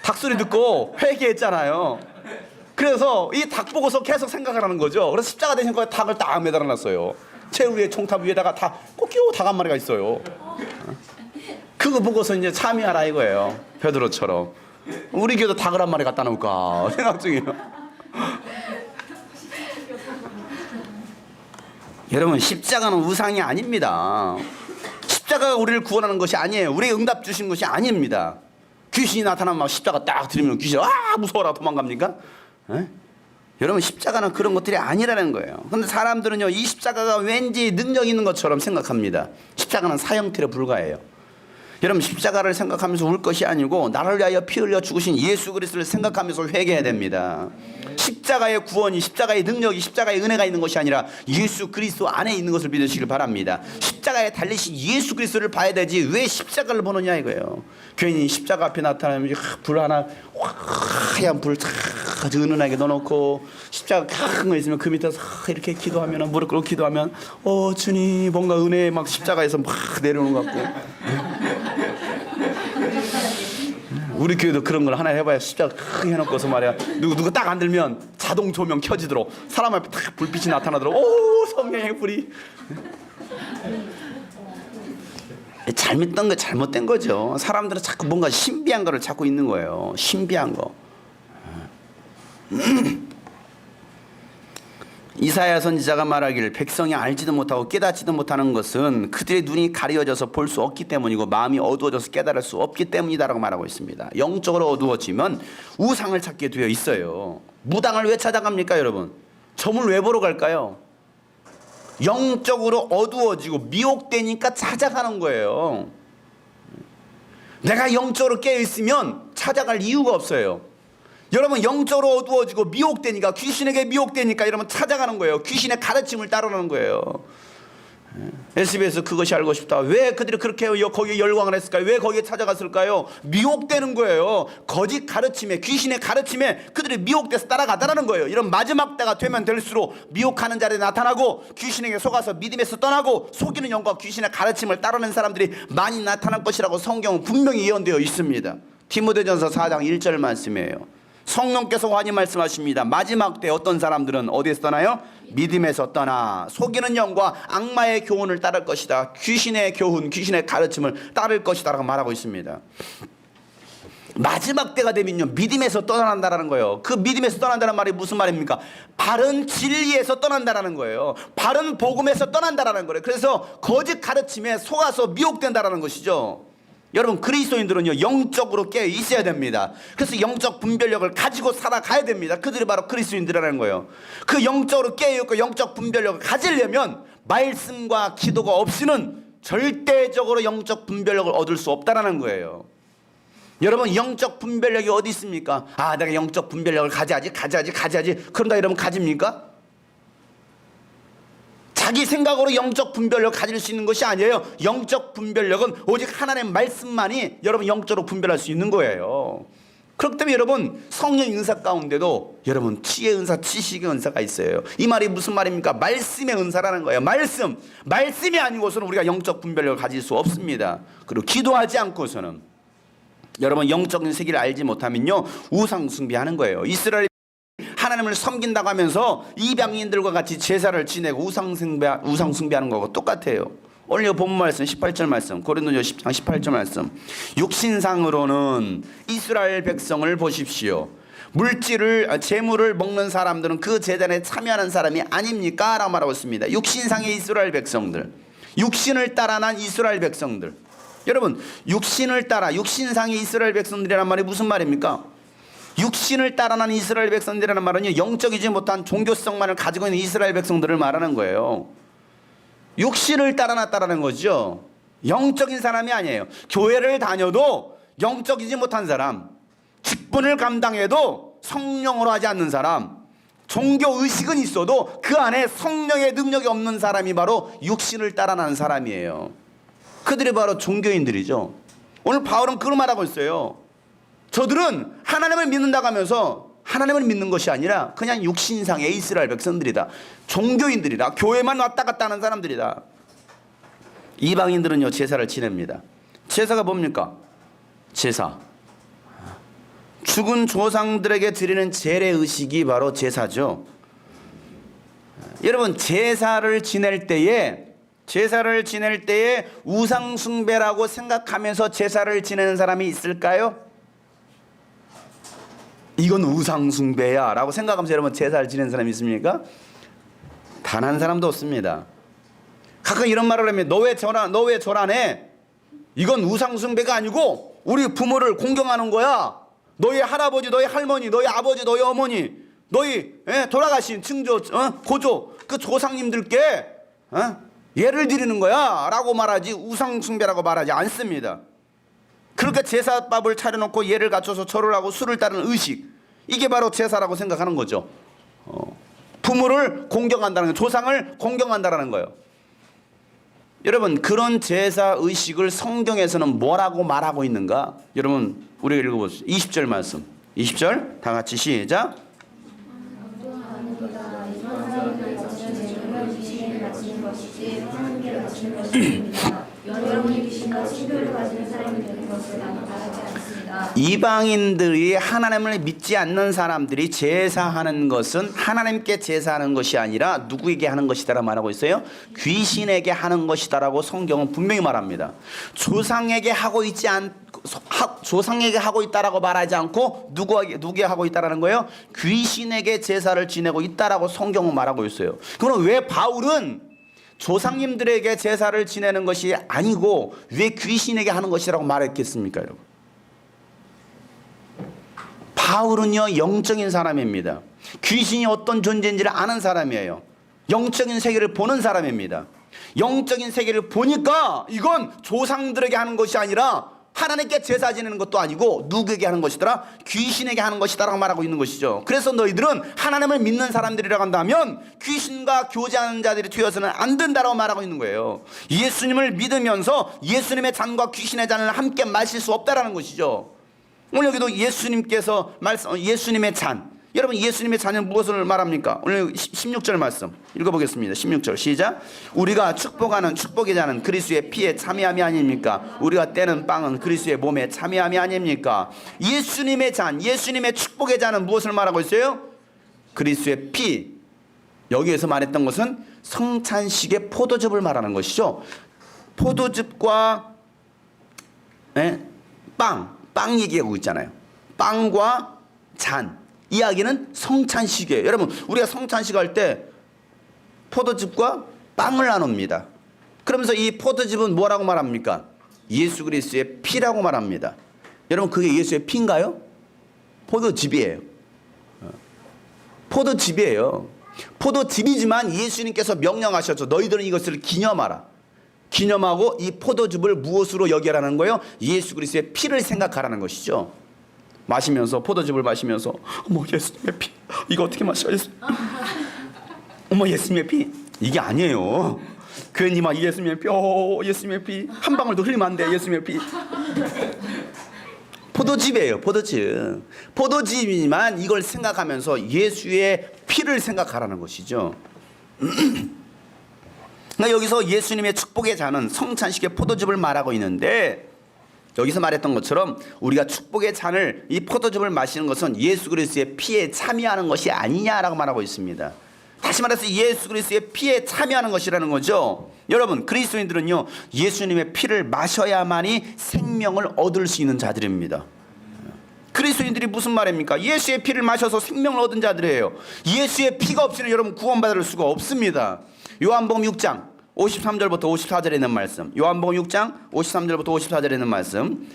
닭 소리 듣고 회개했잖아요. 그래서 이 닭 보고서 계속 생각을 하는 거죠. 그래서 십자가 대신 거에 닭을 딱 매달아 놨어요. 최후의 총탑 위에다가 꼭 끼워 닭 한 마리가 있어요. 그거 보고서 이제 참여하라 이거예요. 베드로처럼. 우리 교회도 닭을 한 마리 갖다 놓을까 생각 중이에요. 여러분 십자가는 우상이 아닙니다. 십자가가 우리를 구원하는 것이 아니에요. 우리에게 응답 주신 것이 아닙니다. 귀신이 나타나면 막 십자가 딱 들이면 귀신 무서워라 도망갑니까? 여러분 십자가는 그런 것들이 아니라는 거예요. 그런데 사람들은요 이 십자가가 왠지 능력 있는 것처럼 생각합니다. 십자가는 사형틀에 불과해요. 여러분 십자가를 생각하면서 울 것이 아니고 나를 위하여 피 흘려 죽으신 예수 그리스도를 생각하면서 회개해야 됩니다. 십자가의 구원이 십자가의 능력이 십자가의 은혜가 있는 것이 아니라 예수 그리스도 안에 있는 것을 믿으시길 바랍니다. 십자가에 달리신 예수 그리스도를 봐야 되지 왜 십자가를 보느냐 이거예요. 괜히 십자가 앞에 나타나면 불 하나 하얀 불 아주 은은하게 넣어놓고 십자가 큰 거 있으면 그 밑에서 이렇게 기도하면 무릎 꿇고 기도하면 주님 뭔가 은혜 막 십자가에서 막 내려오는 것 같고 우리 교회도 그런 걸 하나 해봐야 십자가 크게 해놓고서 말이야 누구 딱 안 들면 자동 조명 켜지도록 사람 앞에 딱 불빛이 나타나도록 성령의 불이 잘못된 거 잘못된 거죠. 사람들은 자꾸 뭔가 신비한 거를 찾고 있는 거예요. 신비한 거. 이사야 선지자가 말하기를 백성이 알지도 못하고 깨닫지도 못하는 것은 그들의 눈이 가려져서 볼 수 없기 때문이고 마음이 어두워져서 깨달을 수 없기 때문이다라고 말하고 있습니다. 영적으로 어두워지면 우상을 찾게 되어 있어요. 무당을 왜 찾아갑니까, 여러분? 점을 왜 보러 갈까요? 영적으로 어두워지고 미혹되니까 찾아가는 거예요. 내가 영적으로 깨어 있으면 찾아갈 이유가 없어요. 여러분, 영적으로 어두워지고 미혹되니까, 귀신에게 미혹되니까 여러분 찾아가는 거예요. 귀신의 가르침을 따르는 거예요. SBS에서 그것이 알고 싶다. 왜 그들이 그렇게 거기에 열광을 했을까요? 왜 거기에 찾아갔을까요? 미혹되는 거예요. 거짓 가르침에, 귀신의 가르침에 그들이 미혹돼서 따라가다라는 거예요. 이런 마지막 때가 되면 될수록 미혹하는 자리에 나타나고 귀신에게 속아서 믿음에서 떠나고 속이는 영과 귀신의 가르침을 따르는 사람들이 많이 나타날 것이라고 성경은 분명히 예언되어 있습니다. 디모데전서 4장 1절 말씀이에요. 성령께서 환히 말씀하십니다. 마지막 때 어떤 사람들은 어디에서 떠나요? 믿음에서 떠나 속이는 영과 악마의 교훈을 따를 것이다. 귀신의 교훈, 귀신의 가르침을 따를 것이다 라고 말하고 있습니다. 마지막 때가 되면요, 믿음에서 떠난다라는 거예요. 그 믿음에서 떠난다는 말이 무슨 말입니까? 바른 진리에서 떠난다라는 거예요. 바른 복음에서 떠난다라는 거예요. 그래서 거짓 가르침에 속아서 미혹된다라는 것이죠. 여러분, 그리스도인들은요 영적으로 깨어 있어야 됩니다. 그래서 영적 분별력을 가지고 살아가야 됩니다. 그들이 바로 그리스도인들이라는 거예요. 그 영적으로 깨어 있고 영적 분별력을 가지려면 말씀과 기도가 없이는 절대적으로 영적 분별력을 얻을 수 없다라는 거예요. 여러분, 영적 분별력이 어디 있습니까? 아, 내가 영적 분별력을 가져야지 그런다 이러면 가집니까? 자기 생각으로 영적 분별력을 가질 수 있는 것이 아니에요. 영적 분별력은 오직 하나님의 말씀만이 여러분 영적으로 분별할 수 있는 거예요. 그렇기 때문에 여러분, 성령의 은사 가운데도 여러분 지혜의 은사, 지식의 은사가 있어요. 이 말이 무슨 말입니까? 말씀의 은사라는 거예요. 말씀이 아니고서는 우리가 영적 분별력을 가질 수 없습니다. 그리고 기도하지 않고서는 여러분 영적인 세계를 알지 못하면요 우상 숭배하는 거예요. 이스라엘 하나님을 섬긴다고 하면서 이방인들과 같이 제사를 지내고 우상 숭배하는 거하고 똑같아요. 오늘 본문 말씀 18절 말씀, 고린도전서 10장 18절 말씀. 육신상으로는 이스라엘 백성을 보십시오. 재물을 먹는 사람들은 그 제단에 참여하는 사람이 아닙니까? 라고 말하고 있습니다. 육신상의 이스라엘 백성들, 육신을 따라 난 이스라엘 백성들. 여러분, 육신을 따라, 육신상의 이스라엘 백성들이란 말이 무슨 말입니까? 육신을 따라난 이스라엘 백성들이라는 말은 영적이지 못한 종교성만을 가지고 있는 이스라엘 백성들을 말하는 거예요. 육신을 따라났다라는 거죠. 영적인 사람이 아니에요. 교회를 다녀도 영적이지 못한 사람, 직분을 감당해도 성령으로 하지 않는 사람, 종교의식은 있어도 그 안에 성령의 능력이 없는 사람이 바로 육신을 따라나는 사람이에요. 그들이 바로 종교인들이죠. 오늘 바울은 그런 말하고 있어요. 저들은 하나님을 믿는다고 하면서 하나님을 믿는 것이 아니라 그냥 육신상의 이스라엘 백성들이다. 종교인들이다. 교회만 왔다 갔다 하는 사람들이다. 이방인들은요 제사를 지냅니다. 제사가 뭡니까? 제사. 죽은 조상들에게 드리는 재래의식이 바로 제사죠. 여러분, 제사를 지낼 때에 우상 숭배라고 생각하면서 제사를 지내는 사람이 있을까요? 이건 우상 숭배야 라고 생각하면서 여러분 제사를 지내는 사람이 있습니까? 단 한 사람도 없습니다. 가끔 이런 말을 하면 너 왜 절하네? 이건 우상 숭배가 아니고 우리 부모를 공경하는 거야. 너희 할아버지, 너희 할머니, 너희 아버지, 너희 어머니, 너희 돌아가신 증조, 고조, 그 조상님들께 예를 드리는 거야 라고 말하지 우상 숭배라고 말하지 않습니다. 그렇게 제사밥을 차려놓고 예를 갖춰서 절을 하고 술을 따르는 의식, 이게 바로 제사라고 생각하는 거죠. 부모를 공경한다는 거예요. 조상을 공경한다는 거예요. 여러분, 그런 제사 의식을 성경에서는 뭐라고 말하고 있는가? 여러분, 우리가 읽어보시죠. 20절 말씀, 20절 다 같이 시작. 이방인들이 하나님을 믿지 않는 사람들이 제사하는 것은 하나님께 제사하는 것이 아니라 누구에게 하는 것이다라고 말하고 있어요? 귀신에게 하는 것이다라고 성경은 분명히 말합니다. 조상에게 하고 있다라고 말하지 않고 누구에게 하고 있다라는 거예요? 귀신에게 제사를 지내고 있다라고 성경은 말하고 있어요. 그럼 왜 바울은 조상님들에게 제사를 지내는 것이 아니고 왜 귀신에게 하는 것이라고 말했겠습니까, 여러분? 바울은요, 영적인 사람입니다. 귀신이 어떤 존재인지를 아는 사람이에요. 영적인 세계를 보는 사람입니다. 영적인 세계를 보니까 이건 조상들에게 하는 것이 아니라 하나님께 제사 지내는 것도 아니고 누구에게 하는 것이더라? 귀신에게 하는 것이다라고 말하고 있는 것이죠. 그래서 너희들은 하나님을 믿는 사람들이라고 한다면 귀신과 교제하는 자들이 되어서는 안 된다라고 말하고 있는 거예요. 예수님을 믿으면서 예수님의 잔과 귀신의 잔을 함께 마실 수 없다라는 것이죠. 오늘 여기도 예수님께서 예수님의 잔, 여러분 예수님의 잔은 무엇을 말합니까? 오늘 16절 말씀 읽어보겠습니다. 16절 시작. 우리가 축복하는 축복의 잔은 그리스도의 피에 참여함이 아닙니까? 우리가 떼는 빵은 그리스도의 몸에 참여함이 아닙니까? 예수님의 잔, 예수님의 축복의 잔은 무엇을 말하고 있어요? 그리스도의 피. 여기에서 말했던 것은 성찬식의 포도즙을 말하는 것이죠. 포도즙과 빵 얘기하고 있잖아요. 빵과 잔 이야기는 성찬식이에요. 여러분 우리가 성찬식 할 때 포도즙과 빵을 나눕니다. 그러면서 이 포도즙은 뭐라고 말합니까? 예수 그리스도의 피라고 말합니다. 여러분 그게 예수의 피인가요? 포도즙이에요. 포도즙이에요. 포도즙이지만 예수님께서 명령하셨죠. 너희들은 이것을 기념하라. 기념하고 이 포도즙을 무엇으로 여기라는 거예요? 예수 그리스도의 피를 생각하라는 것이죠. 마시면서 포도즙을 마시면서 어머 예수님의 피 이거 어떻게 마셔? 어머 예수님의 피 이게 아니에요. 괜히 막 예수님의 피 예수님의 피 한 방울도 흘리면 안 돼. 예수님의 피 포도즙이에요. 포도즙이지만 이걸 생각하면서 예수의 피를 생각하라는 것이죠. 그러니까 여기서 예수님의 축복의 잔은 성찬식의 포도즙을 말하고 있는데 여기서 말했던 것처럼 우리가 축복의 잔을 이 포도즙을 마시는 것은 예수 그리스도의 피에 참여하는 것이 아니냐라고 말하고 있습니다. 다시 말해서 예수 그리스도의 피에 참여하는 것이라는 거죠. 여러분 그리스도인들은요 예수님의 피를 마셔야만이 생명을 얻을 수 있는 자들입니다. 그리스도인들이 무슨 말입니까? 예수의 피를 마셔서 생명을 얻은 자들이에요. 예수의 피가 없이는 여러분 구원받을 수가 없습니다. 요한복음 6장 53절부터 54절에 있는 말씀. 요한복음 6장 53절부터 54절에 있는 말씀.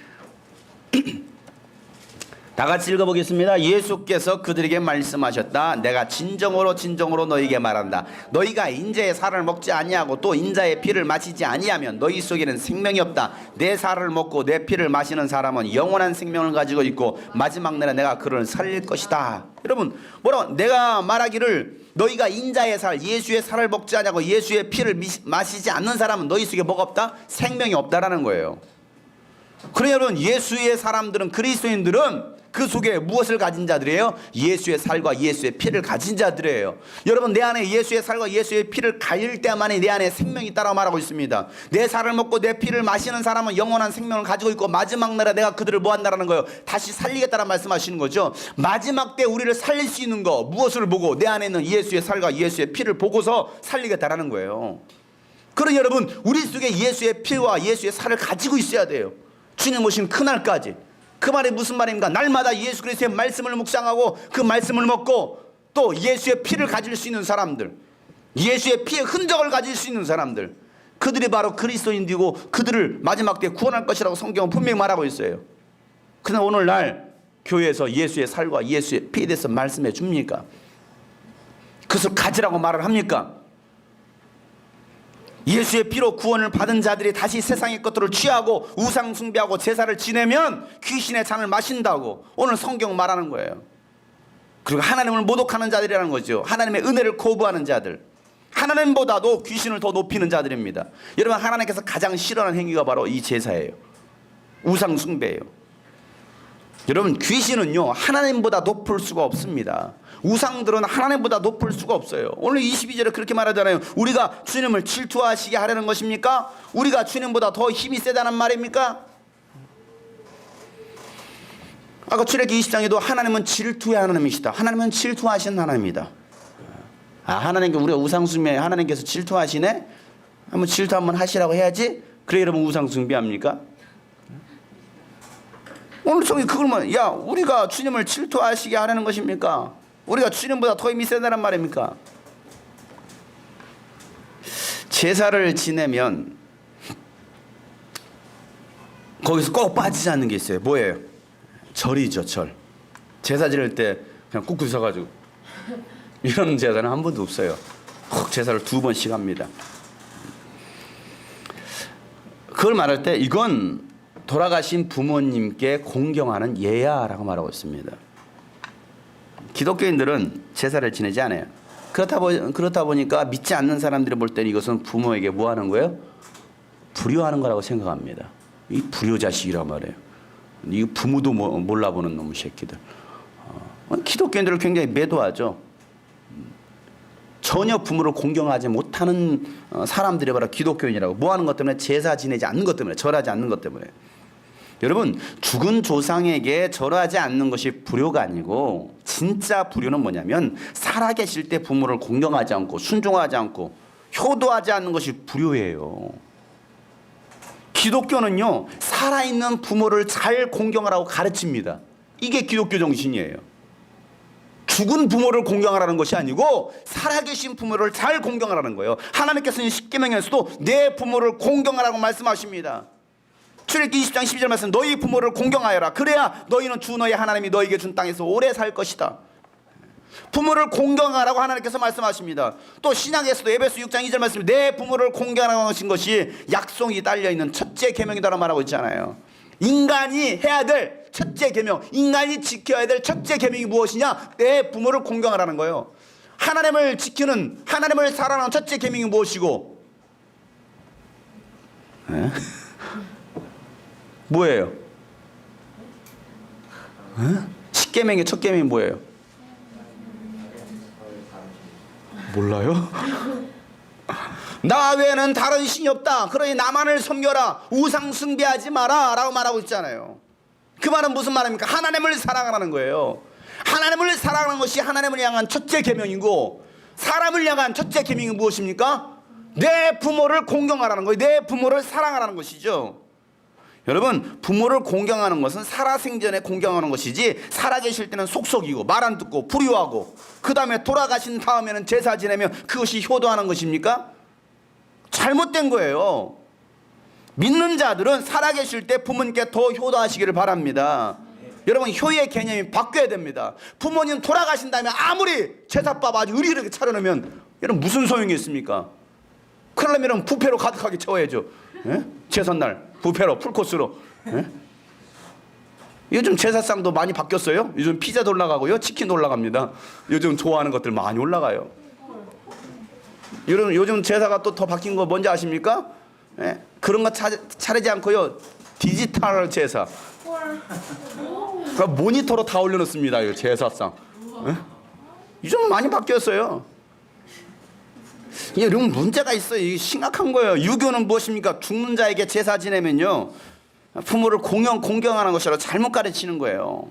다 같이 읽어보겠습니다. 예수께서 그들에게 말씀하셨다. 내가 진정으로 너희에게 말한다. 너희가 인자의 살을 먹지 아니하고 또 인자의 피를 마시지 아니하면 너희 속에는 생명이 없다. 내 살을 먹고 내 피를 마시는 사람은 영원한 생명을 가지고 있고 마지막 날에 내가 그를 살릴 것이다. 여러분 내가 말하기를 너희가 인자의 살 예수의 살을 먹지 아니하고 예수의 피를 마시지 않는 사람은 너희 속에 뭐가 없다? 생명이 없다라는 거예요. 그래 여러분 예수의 사람들은 그리스도인들은 그 속에 무엇을 가진 자들이에요? 예수의 살과 예수의 피를 가진 자들이에요. 여러분 내 안에 예수의 살과 예수의 피를 가질 때만이 내 안에 생명이 있다라고 말하고 있습니다. 내 살을 먹고 내 피를 마시는 사람은 영원한 생명을 가지고 있고 마지막 날에 내가 그들을 뭐한다라는 거예요? 다시 살리겠다라는 말씀하시는 거죠. 마지막 때 우리를 살릴 수 있는 거 무엇을 보고? 내 안에 있는 예수의 살과 예수의 피를 보고서 살리겠다라는 거예요. 그러니 여러분 우리 속에 예수의 피와 예수의 살을 가지고 있어야 돼요. 주님 오신 그날까지. 그 말이 무슨 말입니까? 날마다 예수 그리스도의 말씀을 묵상하고 그 말씀을 먹고 또 예수의 피를 가질 수 있는 사람들, 예수의 피의 흔적을 가질 수 있는 사람들, 그들이 바로 그리스도인이고 그들을 마지막 때 구원할 것이라고 성경은 분명히 말하고 있어요. 그러나 오늘날 교회에서 예수의 살과 예수의 피에 대해서 말씀해 줍니까? 그것을 가지라고 말을 합니까? 예수의 피로 구원을 받은 자들이 다시 세상의 것들을 취하고 우상 숭배하고 제사를 지내면 귀신의 잔을 마신다고 오늘 성경 말하는 거예요. 그리고 하나님을 모독하는 자들이라는 거죠. 하나님의 은혜를 거부하는 자들, 하나님보다도 귀신을 더 높이는 자들입니다. 여러분 하나님께서 가장 싫어하는 행위가 바로 이 제사예요. 우상 숭배예요. 여러분 귀신은요 하나님보다 높을 수가 없습니다. 우상들은 하나님보다 높을 수가 없어요. 오늘 22절에 그렇게 말하잖아요. 우리가 주님을 질투하시게 하려는 것입니까? 우리가 주님보다 더 힘이 세다는 말입니까? 아까 출애굽기 20장에도 하나님은 질투의 하나님이시다. 하나님은 질투하시는 하나님이다. 하나님께 우리가 우상숭배 하나님께서 질투하시네? 한번 질투 한번 하시라고 해야지. 그래 여러분 우상숭배합니까? 오늘 저기 그걸 야 우리가 주님을 질투하시게 하라는 것입니까? 우리가 주님보다 더 힘이 세다는 말입니까? 제사를 지내면 거기서 꼭 빠지지 않는 게 있어요. 뭐예요? 절이죠, 절. 제사 지낼 때 그냥 꾹꾹 서가지고 이런 제사는 한 번도 없어요. 제사를 2번씩 합니다. 그걸 말할 때 이건 돌아가신 부모님께 공경하는 예야라고 말하고 있습니다. 기독교인들은 제사를 지내지 않아요. 그렇다 보니까 믿지 않는 사람들이 볼 때는 이것은 부모에게 뭐 하는 거예요? 불효하는 거라고 생각합니다. 이 불효자식이란 말이에요. 이 부모도 몰라보는 놈의 새끼들. 기독교인들을 굉장히 매도하죠. 전혀 부모를 공경하지 못하는 사람들이 바로 기독교인이라고. 뭐 하는 것 때문에? 제사 지내지 않는 것 때문에, 절하지 않는 것 때문에. 여러분, 죽은 조상에게 절하지 않는 것이 불효가 아니고 진짜 불효는 뭐냐면 살아계실 때 부모를 공경하지 않고 순종하지 않고 효도하지 않는 것이 불효예요. 기독교는요, 살아있는 부모를 잘 공경하라고 가르칩니다. 이게 기독교 정신이에요. 죽은 부모를 공경하라는 것이 아니고 살아계신 부모를 잘 공경하라는 거예요. 하나님께서는 십계명에서도 내 부모를 공경하라고 말씀하십니다. 출애굽기 20장 12절 말씀, 너희 부모를 공경하여라. 그래야 너희는 주 너희 하나님이 너희에게 준 땅에서 오래 살 것이다. 부모를 공경하라고 하나님께서 말씀하십니다. 또 신약에서도 에베소 6장 2절 말씀, 내 부모를 공경하라고 하신 것이 약속이 달려있는 첫째 계명이다라고 말하고 있잖아요. 인간이 해야 될 첫째 계명, 인간이 지켜야 될 첫째 계명이 무엇이냐? 내 부모를 공경하라는 거예요. 하나님을 지키는, 하나님을 사랑하는 첫째 계명이 무엇이고? 뭐예요? 십계명의 첫 계명이 뭐예요? 몰라요? 나 외에는 다른 신이 없다. 그러니 나만을 섬겨라. 우상 숭배하지 마라 라고 말하고 있잖아요. 그 말은 무슨 말입니까? 하나님을 사랑하라는 거예요. 하나님을 사랑하는 것이 하나님을 향한 첫째 계명이고, 사람을 향한 첫째 계명이 무엇입니까? 내 부모를 공경하라는 거예요. 내 부모를 사랑하라는 것이죠. 여러분, 부모를 공경하는 것은 살아생전에 공경하는 것이지 살아계실 때는 속속이고 말 안 듣고 불효하고 그 다음에 돌아가신 다음에는 제사 지내면 그것이 효도하는 것입니까? 잘못된 거예요. 믿는 자들은 살아계실 때 부모님께 더 효도하시기를 바랍니다. 여러분, 효의 개념이 바뀌어야 됩니다. 부모님 돌아가신 다음에 아무리 제사밥 아주 의리하게 차려놓으면 여러분 무슨 소용이 있습니까? 그러려면 부페로 가득하게 채워야죠. 제삿날 부페로 풀코스로. 요즘 제사상도 많이 바뀌었어요. 요즘 피자도 올라가고요, 치킨도 올라갑니다. 요즘 좋아하는 것들 많이 올라가요. 요즘 제사가 또 더 바뀐 거 뭔지 아십니까? 그런 거 차리지 않고요, 디지털 제사. 그러니까 모니터로 다 올려놓습니다. 이 제사상. 요즘 많이 바뀌었어요. 여러분, 문제가 있어요. 이게 심각한 거예요. 유교는 무엇입니까? 죽는 자에게 제사 지내면요, 부모를 공경하는 것이라 잘못 가르치는 거예요.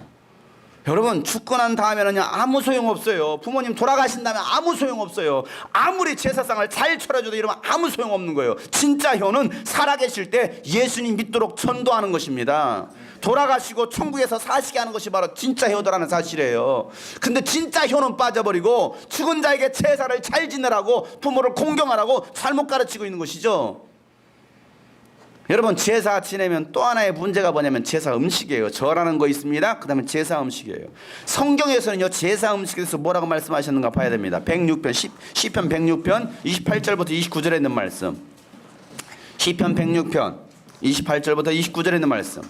여러분, 죽고 난 다음에는 아무 소용 없어요. 부모님 돌아가신 다음에 아무 소용 없어요. 아무리 제사상을 잘 차려줘도 이러면 아무 소용 없는 거예요. 진짜 효는 살아계실 때 예수님 믿도록 전도하는 것입니다. 돌아가시고 천국에서 사시게 하는 것이 바로 진짜 효도라는 사실이에요. 근데 진짜 효는 빠져버리고 죽은 자에게 제사를 잘 지내라고, 부모를 공경하라고 잘못 가르치고 있는 것이죠. 여러분, 제사 지내면 또 하나의 문제가 뭐냐면 제사 음식이에요. 절하는 거 있습니다. 그 다음에 제사 음식이에요. 성경에서는요, 제사 음식에서 뭐라고 말씀하셨는가 봐야 됩니다. 106편, 시편 106편 28절부터 29절에 있는 말씀. 시편 106편 28절부터 29절에 있는 말씀.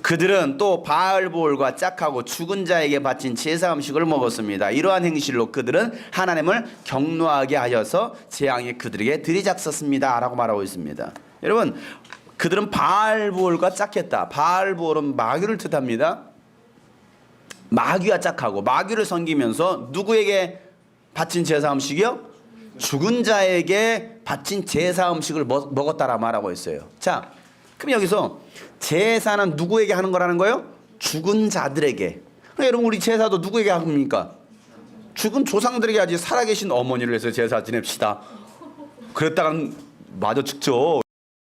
그들은 또 바알보올과 짝하고 죽은 자에게 바친 제사 음식을 먹었습니다. 이러한 행실로 그들은 하나님을 경노하게 하여서 재앙이 그들에게 들이닥쳤습니다 라고 말하고 있습니다. 여러분, 그들은 바알보올과 짝했다. 바알보올은 마귀를 뜻합니다. 마귀와 짝하고 마귀를 섬기면서 누구에게 바친 제사 음식이요? 죽은 자에게 바친 제사 음식을 먹었다라 말하고 있어요. 자, 그럼 여기서 제사는 누구에게 하는 거라는 거예요? 죽은 자들에게. 그러니까 여러분 우리 제사도 누구에게 합니까? 죽은 조상들에게 하지. 살아계신 어머니를 해서 제사 지냅시다. 그랬다간 마저 죽죠.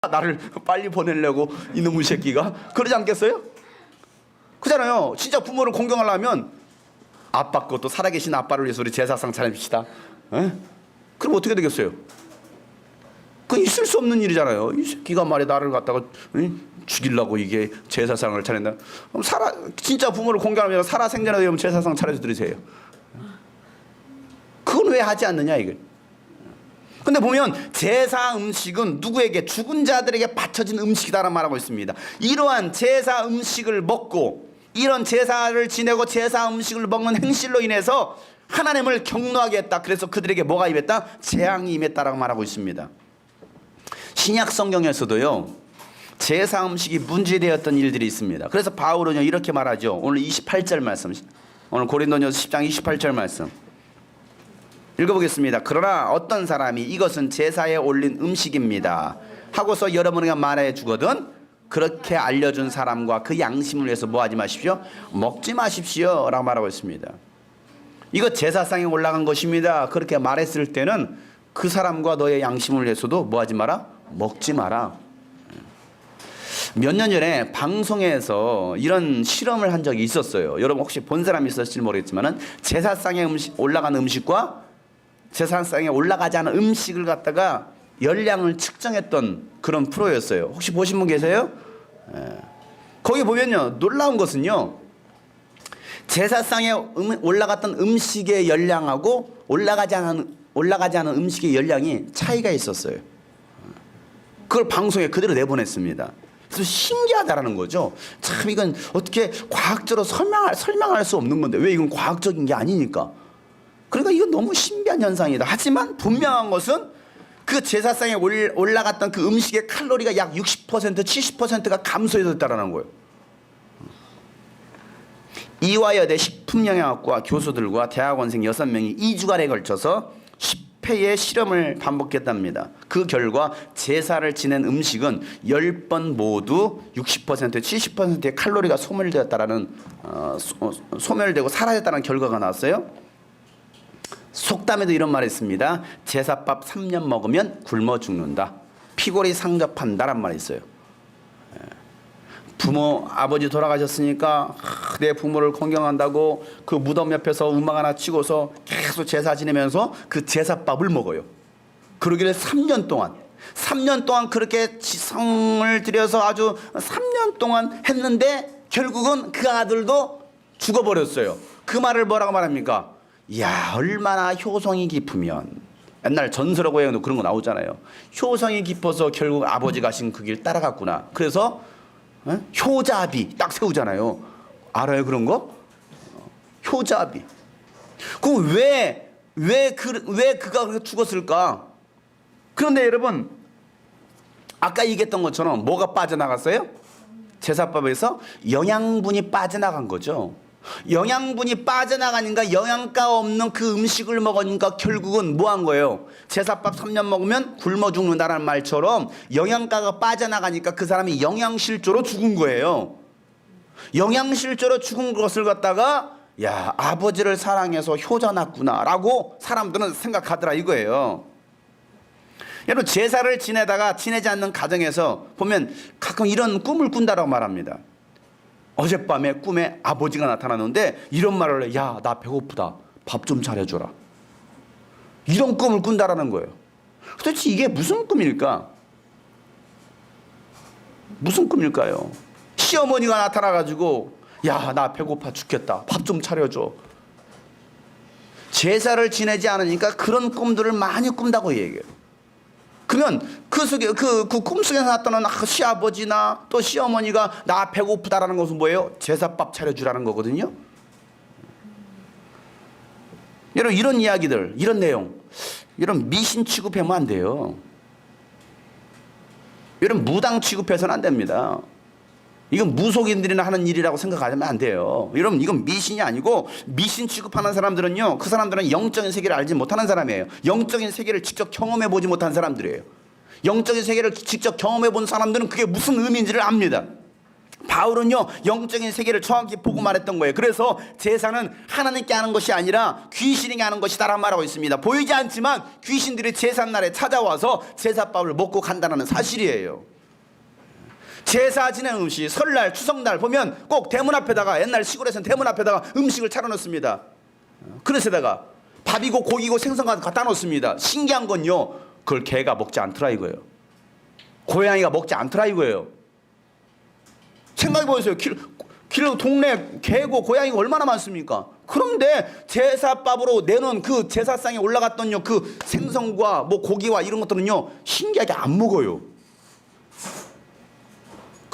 나를 빨리 보내려고 이놈의 새끼가 그러지 않겠어요? 그잖아요. 진짜 부모를 공경하려면 아빠 것도 살아계신 아빠를 위해서 우리 제사상 차립시다. 에? 그럼 어떻게 되겠어요? 그건 있을 수 없는 일이잖아요. 이 새끼가 말이야 나를 갖다가 죽이려고 이게 제사상을 차린다. 그럼 진짜 부모를 공경하면 살아생전에 되면 제사상 차려서 드리세요. 그건 왜 하지 않느냐 이게. 근데 보면 제사 음식은 누구에게? 죽은 자들에게 바쳐진 음식이다라는 말하고 있습니다. 이러한 제사 음식을 먹고 이런 제사를 지내고 제사 음식을 먹는 행실로 인해서 하나님을 경노하게 했다. 그래서 그들에게 뭐가 임했다? 재앙이 임했다라고 말하고 있습니다. 신약 성경에서도요 제사 음식이 문제되었던 일들이 있습니다. 그래서 바울은요 이렇게 말하죠. 오늘 28절 말씀, 오늘 고린도전서 10장 28절 말씀 읽어보겠습니다. 그러나 어떤 사람이 이것은 제사에 올린 음식입니다 하고서 여러분에게 말해 주거든 그렇게 알려준 사람과 그 양심을 위해서 뭐 하지 마십시오? 먹지 마십시오 라고 말하고 있습니다. 이거 제사상에 올라간 것입니다 그렇게 말했을 때는 그 사람과 너의 양심을 위해서도 뭐 하지 마라? 먹지 마라. 몇 년 전에 방송에서 이런 실험을 한 적이 있었어요. 여러분 혹시 본 사람이 있었을지 모르겠지만은 제사상에 올라간 음식과 제사상에 올라가지 않은 음식을 갖다가 열량을 측정했던 그런 프로였어요. 혹시 보신 분 계세요? 거기 보면요 놀라운 것은요 제사상에 올라갔던 음식의 열량하고 올라가지 않은 음식의 열량이 차이가 있었어요. 그걸 방송에 그대로 내보냈습니다. 그래서 신기하다라는 거죠. 참 이건 어떻게 과학적으로 설명할 수 없는 건데 왜 이건 과학적인 게 아니니까. 그러니까 이건 너무 신비한 현상이다. 하지만 분명한 것은 그 제사상에 올라갔던 그 음식의 칼로리가 약 60% 70%가 감소해졌다라는 거예요. 이화여대 식품영양학과 교수들과 대학원생 6명이 2주간에 걸쳐서 10회의 실험을 반복했답니다. 그 결과 제사를 지낸 음식은 10번 모두 60% 70%의 칼로리가 소멸되었다라는 소멸되고 사라졌다는 결과가 나왔어요. 속담에도 이런 말이 있습니다. 제사밥 3년 먹으면 굶어 죽는다. 피골이 상접한다란 말이 있어요. 부모 아버지 돌아가셨으니까 내 부모를 공경한다고 그 무덤 옆에서 음악 하나 치고서 계속 제사 지내면서 그 제사밥을 먹어요. 그러기를 3년 동안 그렇게 지성을 들여서 아주 3년 동안 했는데 결국은 그 아들도 죽어버렸어요. 그 말을 뭐라고 말합니까? 이야 얼마나 효성이 깊으면, 옛날 전설하고 해도 그런 거 나오잖아요. 효성이 깊어서 결국 아버지 가신 그 길 따라갔구나. 그래서 효자비 딱 세우잖아요. 알아요 그런 거? 효자비. 그럼 왜 그가 그렇게 죽었을까? 그런데 여러분 아까 얘기했던 것처럼 뭐가 빠져나갔어요? 제사밥에서 영양분이 빠져나간 거죠. 영양분이 빠져나가니까 영양가 없는 그 음식을 먹으니까 결국은 뭐 한 거예요? 제사밥 3년 먹으면 굶어 죽는다는 말처럼 영양가가 빠져나가니까 그 사람이 영양실조로 죽은 거예요. 영양실조로 죽은 것을 갖다가 야 아버지를 사랑해서 효자 났구나라고 사람들은 생각하더라 이거예요. 여러분 제사를 지내지 않는 가정에서 보면 가끔 이런 꿈을 꾼다라고 말합니다. 어젯밤에 꿈에 아버지가 나타났는데 이런 말을 해. 야, 나 배고프다. 밥 좀 차려줘라. 이런 꿈을 꾼다라는 거예요. 도대체 이게 무슨 꿈일까? 무슨 꿈일까요? 시어머니가 나타나가지고 야, 나 배고파 죽겠다. 밥 좀 차려줘. 제사를 지내지 않으니까 그런 꿈들을 많이 꾼다고 얘기해요. 그러면 그 꿈속에서 나타나는 시아버지나 또 시어머니가 나 배고프다라는 것은 뭐예요? 제사밥 차려주라는 거거든요. 여러분 이런 이야기들, 이런 내용, 이런 미신 취급하면 안 돼요. 여러분 무당 취급해서는 안 됩니다. 이건 무속인들이나 하는 일이라고 생각하면 안 돼요. 여러분 이건 미신이 아니고, 미신 취급하는 사람들은요, 그 사람들은 영적인 세계를 알지 못하는 사람이에요. 영적인 세계를 직접 경험해 보지 못한 사람들이에요. 영적인 세계를 직접 경험해 본 사람들은 그게 무슨 의미인지를 압니다. 바울은요 영적인 세계를 정확히 보고 말했던 거예요. 그래서 제사는 하나님께 하는 것이 아니라 귀신에게 하는 것이다라는 말하고 있습니다. 보이지 않지만 귀신들이 제삿날에 찾아와서 제사밥을 먹고 간다는 사실이에요. 제사 지내는 음식, 설날, 추석날 보면 꼭 대문 앞에다가, 옛날 시골에서는 대문 앞에다가 음식을 차려놓습니다. 그릇에다가 밥이고 고기고 생선과 갖다 놓습니다. 신기한 건요, 그걸 개가 먹지 않더라 이거예요. 고양이가 먹지 않더라 이거예요. 생각해 보세요. 길 동네 개고 고양이가 얼마나 많습니까? 그런데 제사밥으로 내놓은 그 제사상에 올라갔던요 그 생선과 뭐 고기와 이런 것들은요 신기하게 안 먹어요.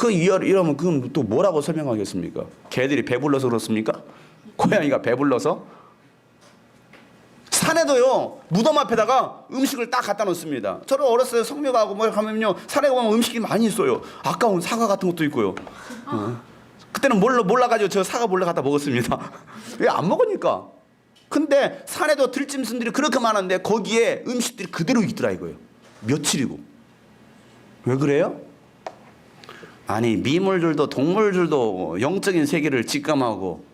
이러면 그건 또 뭐라고 설명하겠습니까? 개들이 배불러서 그렇습니까? 고양이가 배불러서? 산에도요 무덤 앞에다가 음식을 딱 갖다 놓습니다. 저는 어렸을 때 성묘 가고 뭐 가면요 산에 가면 음식이 많이 있어요. 아까운 사과 같은 것도 있고요. 그때는 몰라가지고 저 사과 몰래 갖다 먹었습니다. 왜 안 먹으니까. 근데 산에도 들짐승들이 그렇게 많은데 거기에 음식들이 그대로 있더라 이거예요. 며칠이고. 왜 그래요? 아니 미물들도 동물들도 영적인 세계를 직감하고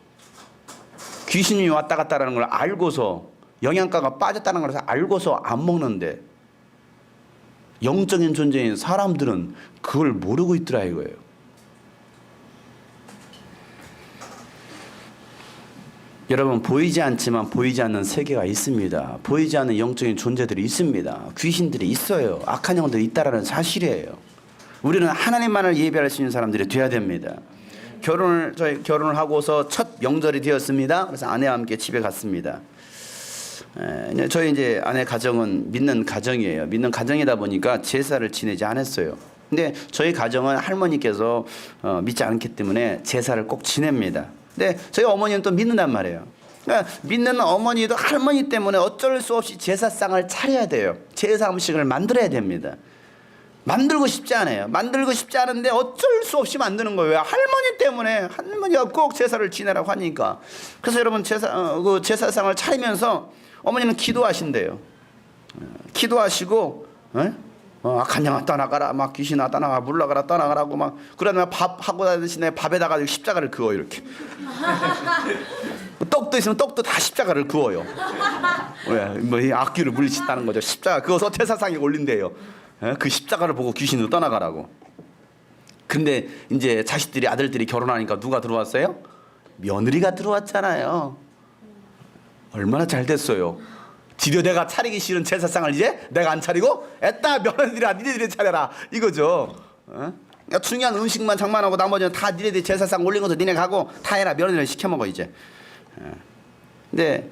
귀신이 왔다 갔다라는 걸 알고서 영양가가 빠졌다는 걸 알고서 안 먹는데 영적인 존재인 사람들은 그걸 모르고 있더라 이거예요. 여러분 보이지 않지만 보이지 않는 세계가 있습니다. 보이지 않는 영적인 존재들이 있습니다. 귀신들이 있어요. 악한 영들이 있다라는 사실이에요. 우리는 하나님만을 예배할 수 있는 사람들이 돼야 됩니다. 저희 결혼을 하고서 첫 명절이 되었습니다. 그래서 아내와 함께 집에 갔습니다. 저희 이제 아내 가정은 믿는 가정이에요. 믿는 가정이다 보니까 제사를 지내지 않았어요. 근데 저희 가정은 할머니께서 믿지 않기 때문에 제사를 꼭 지냅니다. 근데 저희 어머니는 또 믿는단 말이에요. 그러니까 믿는 어머니도 할머니 때문에 어쩔 수 없이 제사상을 차려야 돼요. 제사 음식을 만들어야 됩니다. 만들고 싶지 않아요. 만들고 싶지 않은데 어쩔 수 없이 만드는 거예요. 할머니 때문에 할머니가 꼭 제사를 지내라고 하니까. 그래서 여러분 그 제사상을 차리면서 어머니는 기도하신대요. 기도하시고 악한 영아 떠나가라, 막 귀신아 떠나가, 물러가라 떠나가라고 막 그러다가 밥 하고 다니시네 밥에다가 십자가를 그어 이렇게. 떡도 있으면 떡도 다 십자가를 그어요. 왜? 뭐 악귀를 물리친다는 거죠. 십자가 그어서 제사상에 올린대요. 그 십자가를 보고 귀신으로 떠나가라고. 근데 이제 자식들이 아들들이 결혼하니까 누가 들어왔어요? 며느리가 들어왔잖아요. 얼마나 잘 됐어요. 드디어 내가 차리기 싫은 제사상을 이제 내가 안 차리고 애따 며느리라 니네들이 차려라 이거죠. 그러니까 중요한 음식만 장만하고 나머지는 다 니네들이 제사상 올린 것도 니네 가고 다 해라. 며느리를 시켜 먹어 이제. 근데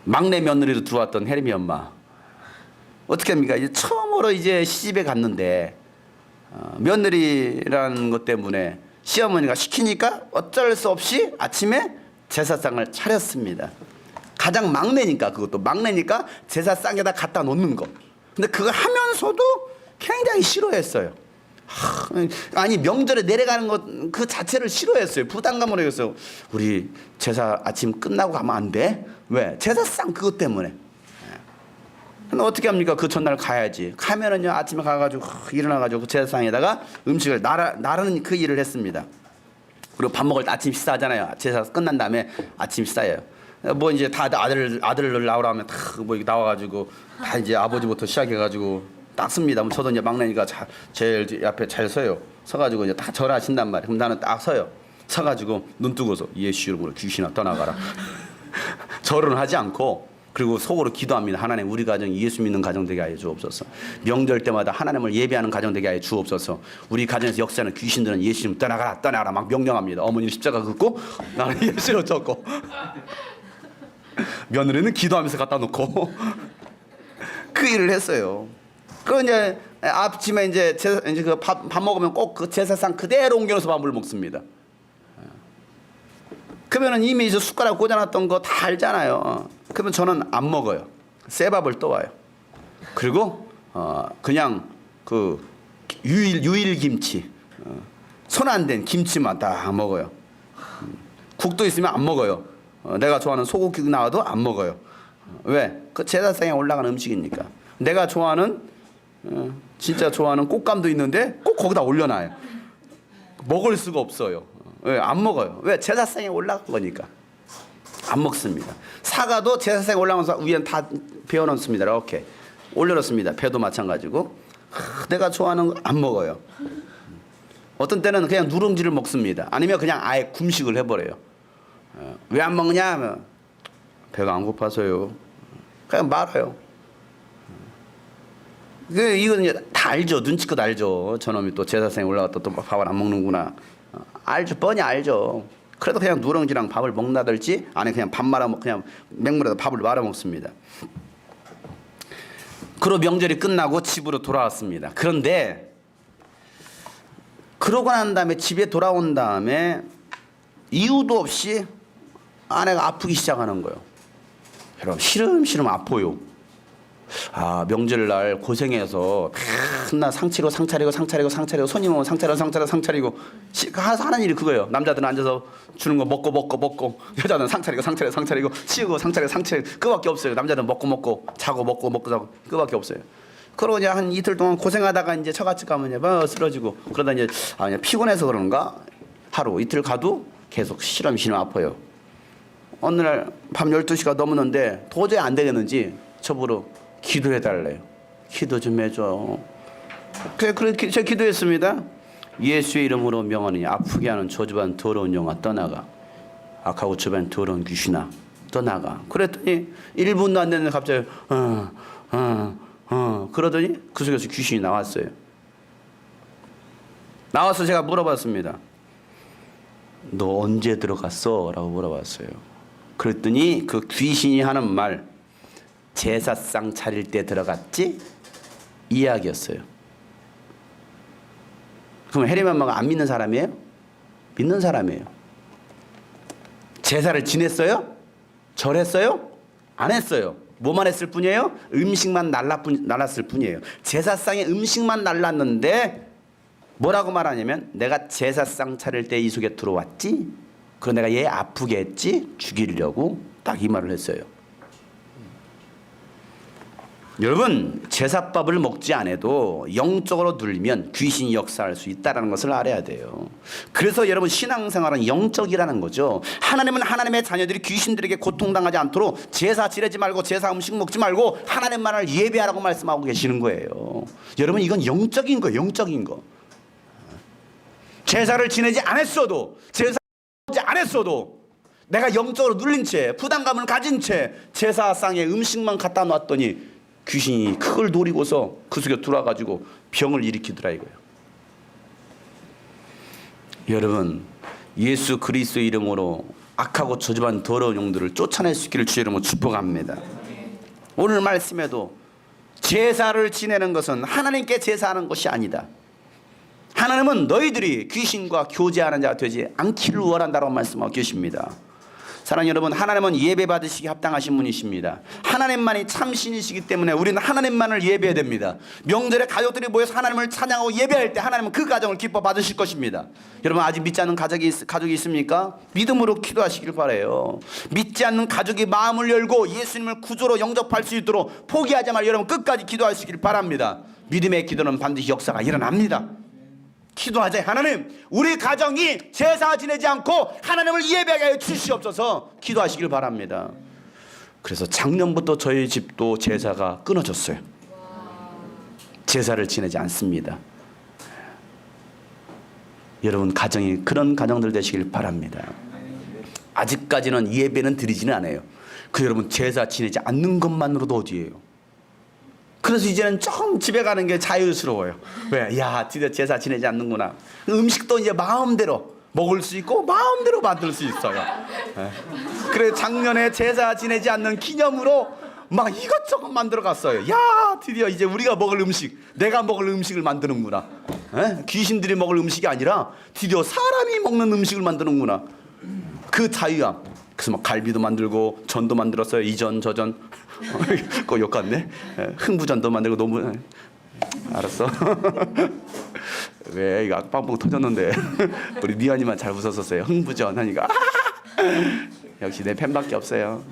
막내 며느리로 들어왔던 혜림이 엄마 어떻게 합니까? 이제 처음으로 이제 시집에 갔는데 며느리라는 것 때문에 시어머니가 시키니까 어쩔 수 없이 아침에 제사상을 차렸습니다. 가장 막내니까 그것도 막내니까 제사상에다 갖다 놓는 거. 근데 그거 하면서도 굉장히 싫어했어요. 아니 명절에 내려가는 것 그 자체를 싫어했어요. 부담감을 해서 우리 제사 아침 끝나고 가면 안 돼? 왜? 제사상 그것 때문에. 근데 어떻게 합니까? 그 전날 가야지. 가면은요 아침에 가가지고 일어나가지고 그 제사상에다가 음식을 나르는 그 일을 했습니다. 그리고 밥 먹을 때 아침 식사하잖아요. 제사 끝난 다음에 아침 식사예요. 뭐 이제 다 아들을 나오라면 다 뭐 나와가지고 다 이제 아버지부터 시작해가지고 딱 씁니다. 저도 이제 막내니까 제일 앞에 잘 서요. 서가지고 이제 다 절하신단 말이에요. 그럼 나는 딱 서요. 서가지고 눈 뜨고서 예수 이름으로 귀신아 떠나가라. 절은 하지 않고 그리고 속으로 기도합니다. 하나님 우리 가정이 예수 믿는 가정 되게 하여 주옵소서. 명절 때마다 하나님을 예배하는 가정 되게 하여 주옵소서. 우리 가정에서 역사하는 귀신들은 예수 이름 떠나가라 막 명령합니다. 어머니 십자가 긋고 나는 예수로 졌고 며느리는 기도하면서 갖다 놓고 그 일을 했어요. 그 이제 아침에 이제 그 밥 먹으면 꼭 그 제사상 그대로 옮겨놓어서 밥을 먹습니다. 그러면은 이미 이제 숟가락 꽂아놨던 거 다 알잖아요. 그러면 저는 안 먹어요. 쇠밥을 떠와요. 그리고 그냥 그 유일 김치, 손 안 댄 김치만 다 먹어요. 국도 있으면 안 먹어요. 내가 좋아하는 소고기 나와도 안 먹어요. 왜? 그 제사상에 올라가는 음식이니까. 내가 좋아하는 진짜 좋아하는 꽃감도 있는데 꼭 거기다 올려놔요. 먹을 수가 없어요. 왜? 안 먹어요. 왜? 제사상에 올라간 거니까. 안 먹습니다. 사과도 제사상에 올라가면서 위에 다 베어놓습니다. 이렇게 올려놓습니다. 배도 마찬가지고. 내가 좋아하는 거 안 먹어요. 어떤 때는 그냥 누룽지를 먹습니다. 아니면 그냥 아예 금식을 해버려요. 왜 안 먹냐 하면 배가 안 고파서요. 그냥 말아요. 이건 이제 다 알죠. 눈치껏 알죠. 저놈이 또 제사상에 올라갔다 또 밥을 안 먹는구나. 알죠. 뻔히 알죠. 그래도 그냥 누룽지랑 밥을 먹나들지 안에 그냥 밥 말아 그냥 맹물에다 밥을 말아 먹습니다. 그리고 명절이 끝나고 집으로 돌아왔습니다. 그런데 그러고 난 다음에 집에 돌아온 다음에 이유도 없이 아내가 아프기 시작하는 거예요. 여러분 시름시름 아파요. 명절날 고생해서 맨날 상차리고 손님 오면 상차리고 하는 일이 그거예요. 남자들은 앉아서 주는 거 먹고 여자는 상차리고 치우고 상차리고 그거밖에 없어요. 남자는 먹고 자고 그거밖에 없어요. 그러고 이제 한 이틀 동안 고생하다가 이제 처갓집 가면 이제 쓰러지고 그러다 이제 그냥 피곤해서 그런가 하루 이틀 가도 계속 시름시름 아파요. 어느 날 밤 12시가 넘었는데 도저히 안 되겠는지 저보러 기도해달래요. 기도 좀 해줘. 그렇게 제가 기도했습니다. 예수의 이름으로 명하니 아프게 하는 저주받은 더러운 영아 떠나가. 악하고 저주받은 더러운 귀신아 떠나가. 그랬더니 1분도 안 됐는데 갑자기 그러더니 그 속에서 귀신이 나왔어요. 나와서 제가 물어봤습니다. 너 언제 들어갔어? 라고 물어봤어요. 그랬더니 그 귀신이 하는 말 제사상 차릴 때 들어갔지? 이야기였어요. 그럼 혜림 엄마가 안 믿는 사람이에요? 믿는 사람이에요. 제사를 지냈어요? 절했어요? 안 했어요. 뭐만 했을 뿐이에요? 음식만 날랐을 뿐이에요. 제사상에 음식만 날랐는데 뭐라고 말하냐면 내가 제사상 차릴 때 이 속에 들어왔지? 그럼 내가 얘 아프게 했지? 죽이려고 딱 이 말을 했어요. 여러분 제사밥을 먹지 않아도 영적으로 눌리면 귀신이 역사할 수 있다는 것을 알아야 돼요. 그래서 여러분 신앙생활은 영적이라는 거죠. 하나님은 하나님의 자녀들이 귀신들에게 고통당하지 않도록 제사 지내지 말고 제사 음식 먹지 말고 하나님만을 예배하라고 말씀하고 계시는 거예요. 여러분 이건 영적인 거예요. 영적인 거. 제사를 지내지 않았어도 제사 먹지 않았어도 내가 영적으로 눌린 채 부담감을 가진 채 제사상에 음식만 갖다 놨더니 귀신이 그걸 노리고서 그 속에 들어와가지고 병을 일으키더라 이거예요. 여러분 예수 그리스도의 이름으로 악하고 저주받은 더러운 영들을 쫓아낼 수 있기를 주의 이름으로 축복합니다. 오늘 말씀에도 제사를 지내는 것은 하나님께 제사하는 것이 아니다. 하나님은 너희들이 귀신과 교제하는 자가 되지 않기를 원한다고 말씀하고 계십니다. 사랑하는 여러분, 하나님은 예배 받으시기 합당하신 분이십니다. 하나님만이 참신이시기 때문에 우리는 하나님만을 예배해야 됩니다. 명절에 가족들이 모여서 하나님을 찬양하고 예배할 때 하나님은 그 가정을 기뻐 받으실 것입니다. 여러분 아직 믿지 않는 가족이 있습니까? 믿음으로 기도하시길 바라요. 믿지 않는 가족이 마음을 열고 예수님을 구주로 영접할 수 있도록 포기하지 말고 여러분 끝까지 기도하시길 바랍니다. 믿음의 기도는 반드시 역사가 일어납니다. 기도하자. 하나님 우리 가정이 제사 지내지 않고 하나님을 예배하게 하여 주시옵소서 기도하시길 바랍니다. 그래서 작년부터 저희 집도 제사가 끊어졌어요. 제사를 지내지 않습니다. 여러분 가정이 그런 가정들 되시길 바랍니다. 아직까지는 예배는 드리지는 않아요. 그 여러분 제사 지내지 않는 것만으로도 어디예요? 그래서 이제는 좀 집에 가는 게 자유스러워요. 왜? 야, 드디어 제사 지내지 않는구나. 음식도 이제 마음대로 먹을 수 있고 마음대로 만들 수 있어요. 그래 작년에 제사 지내지 않는 기념으로 막 이것저것 만들어 갔어요. 야, 드디어 이제 우리가 먹을 음식, 내가 먹을 음식을 만드는구나. 귀신들이 먹을 음식이 아니라 드디어 사람이 먹는 음식을 만드는구나. 그 자유함. 그래서 막 갈비도 만들고 전도 만들었어요. 이전 저전. 그거 욕 같네. 흥부전도 만들고 너무 알았어. 왜 이거 빵빵 터졌는데 우리 미연이만 잘 웃었었어요. 흥부전 하니까 역시 내 팬밖에 없어요.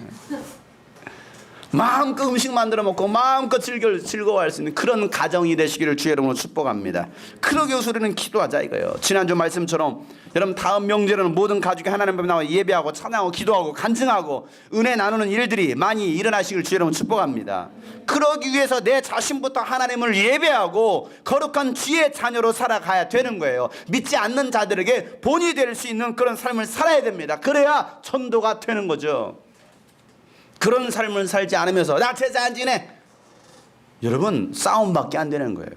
마음껏 음식 만들어 먹고 마음껏 즐거워할 수 있는 그런 가정이 되시기를 주의 이름으로 축복합니다. 그러기 위해서 우리는 기도하자 이거예요. 지난주 말씀처럼 여러분 다음 명절에는 모든 가족이 하나님 앞에 나와 예배하고 찬양하고 기도하고 간증하고 은혜 나누는 일들이 많이 일어나시길 주의 이름으로 축복합니다. 그러기 위해서 내 자신부터 하나님을 예배하고 거룩한 주의 자녀로 살아가야 되는 거예요. 믿지 않는 자들에게 본이 될 수 있는 그런 삶을 살아야 됩니다. 그래야 전도가 되는 거죠. 그런 삶을 살지 않으면서 나 제사 안 지내, 여러분 싸움밖에 안 되는 거예요.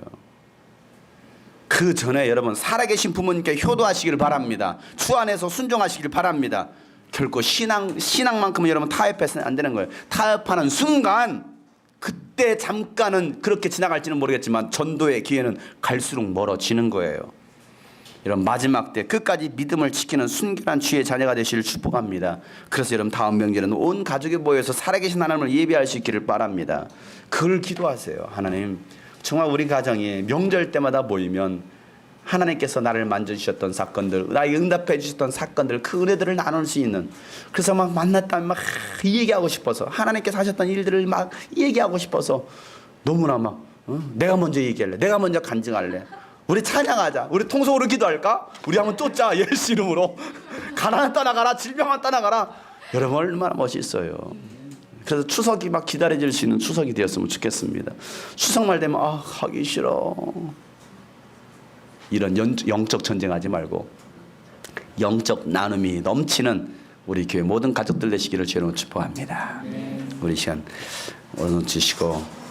그 전에 여러분 살아계신 부모님께 효도하시길 바랍니다. 주 안에서 순종하시길 바랍니다. 결코 신앙만큼은 여러분 타협해서는 안 되는 거예요. 타협하는 순간 그때 잠깐은 그렇게 지나갈지는 모르겠지만 전도의 기회는 갈수록 멀어지는 거예요. 이런 마지막 때 끝까지 믿음을 지키는 순결한 주의 자녀가 되시길 축복합니다. 그래서 여러분 다음 명절에는 온 가족이 모여서 살아계신 하나님을 예배할 수 있기를 바랍니다. 그걸 기도하세요. 하나님 정말 우리 가정이 명절 때마다 모이면 하나님께서 나를 만져주셨던 사건들, 나에게 응답해 주셨던 사건들, 그 은혜들을 나눌 수 있는, 그래서 막 만났다면 막 얘기하고 싶어서 하나님께서 하셨던 일들을 막 얘기하고 싶어서 너무나 막 내가 먼저 얘기할래, 내가 먼저 간증할래, 우리 찬양하자, 우리 통성으로 기도할까, 우리 한번 쫓자 예수 이름으로 가난한 떠나가라, 질병한 떠나가라. 여러분 얼마나 멋있어요. 그래서 추석이 막 기다려질 수 있는 추석이 되었으면 좋겠습니다. 추석말 되면 하기 싫어, 이런 영적 전쟁하지 말고 영적 나눔이 넘치는 우리 교회 모든 가족들 되시기를 주로 축복합니다. 우리 시간 오늘 주시고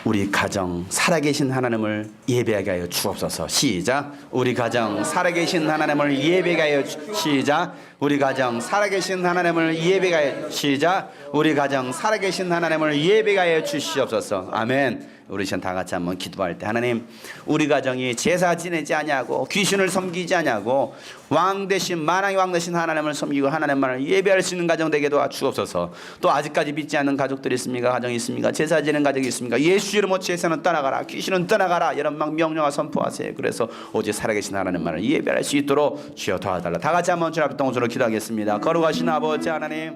우리 가정 살아계신 하나님을 예배하게 하여 주옵소서. 시작. 우리 가정 살아계신 하나님을 예배하게 하여 시작. 우리 가정 살아계신 하나님을 예배하게 하여 시작. 우리 가정 살아계신 하나님을 예배하게 하여 주시옵소서. 아멘. 우리 시간 다 같이 한번 기도할 때, 하나님 우리 가정이 제사 지내지 아니하고 귀신을 섬기지 아니하고 왕 대신 만왕의 왕 대신 하나님을 섬기고 하나님만을 예배할 수 있는 가정 되게 도와주옵소서. 또 아직까지 믿지 않는 가족들이 있습니까? 가정이 있습니까? 제사 지내는 가족이 있습니까? 예수 이름으로 제사는 떠나가라, 귀신은 떠나가라, 이런 막 명령과 선포하세요. 그래서 오직 살아계신 하나님만을 예배할 수 있도록 주여 도와달라. 다 같이 한번 주 앞에 동으로 기도하겠습니다. 거룩하신 아버지 하나님,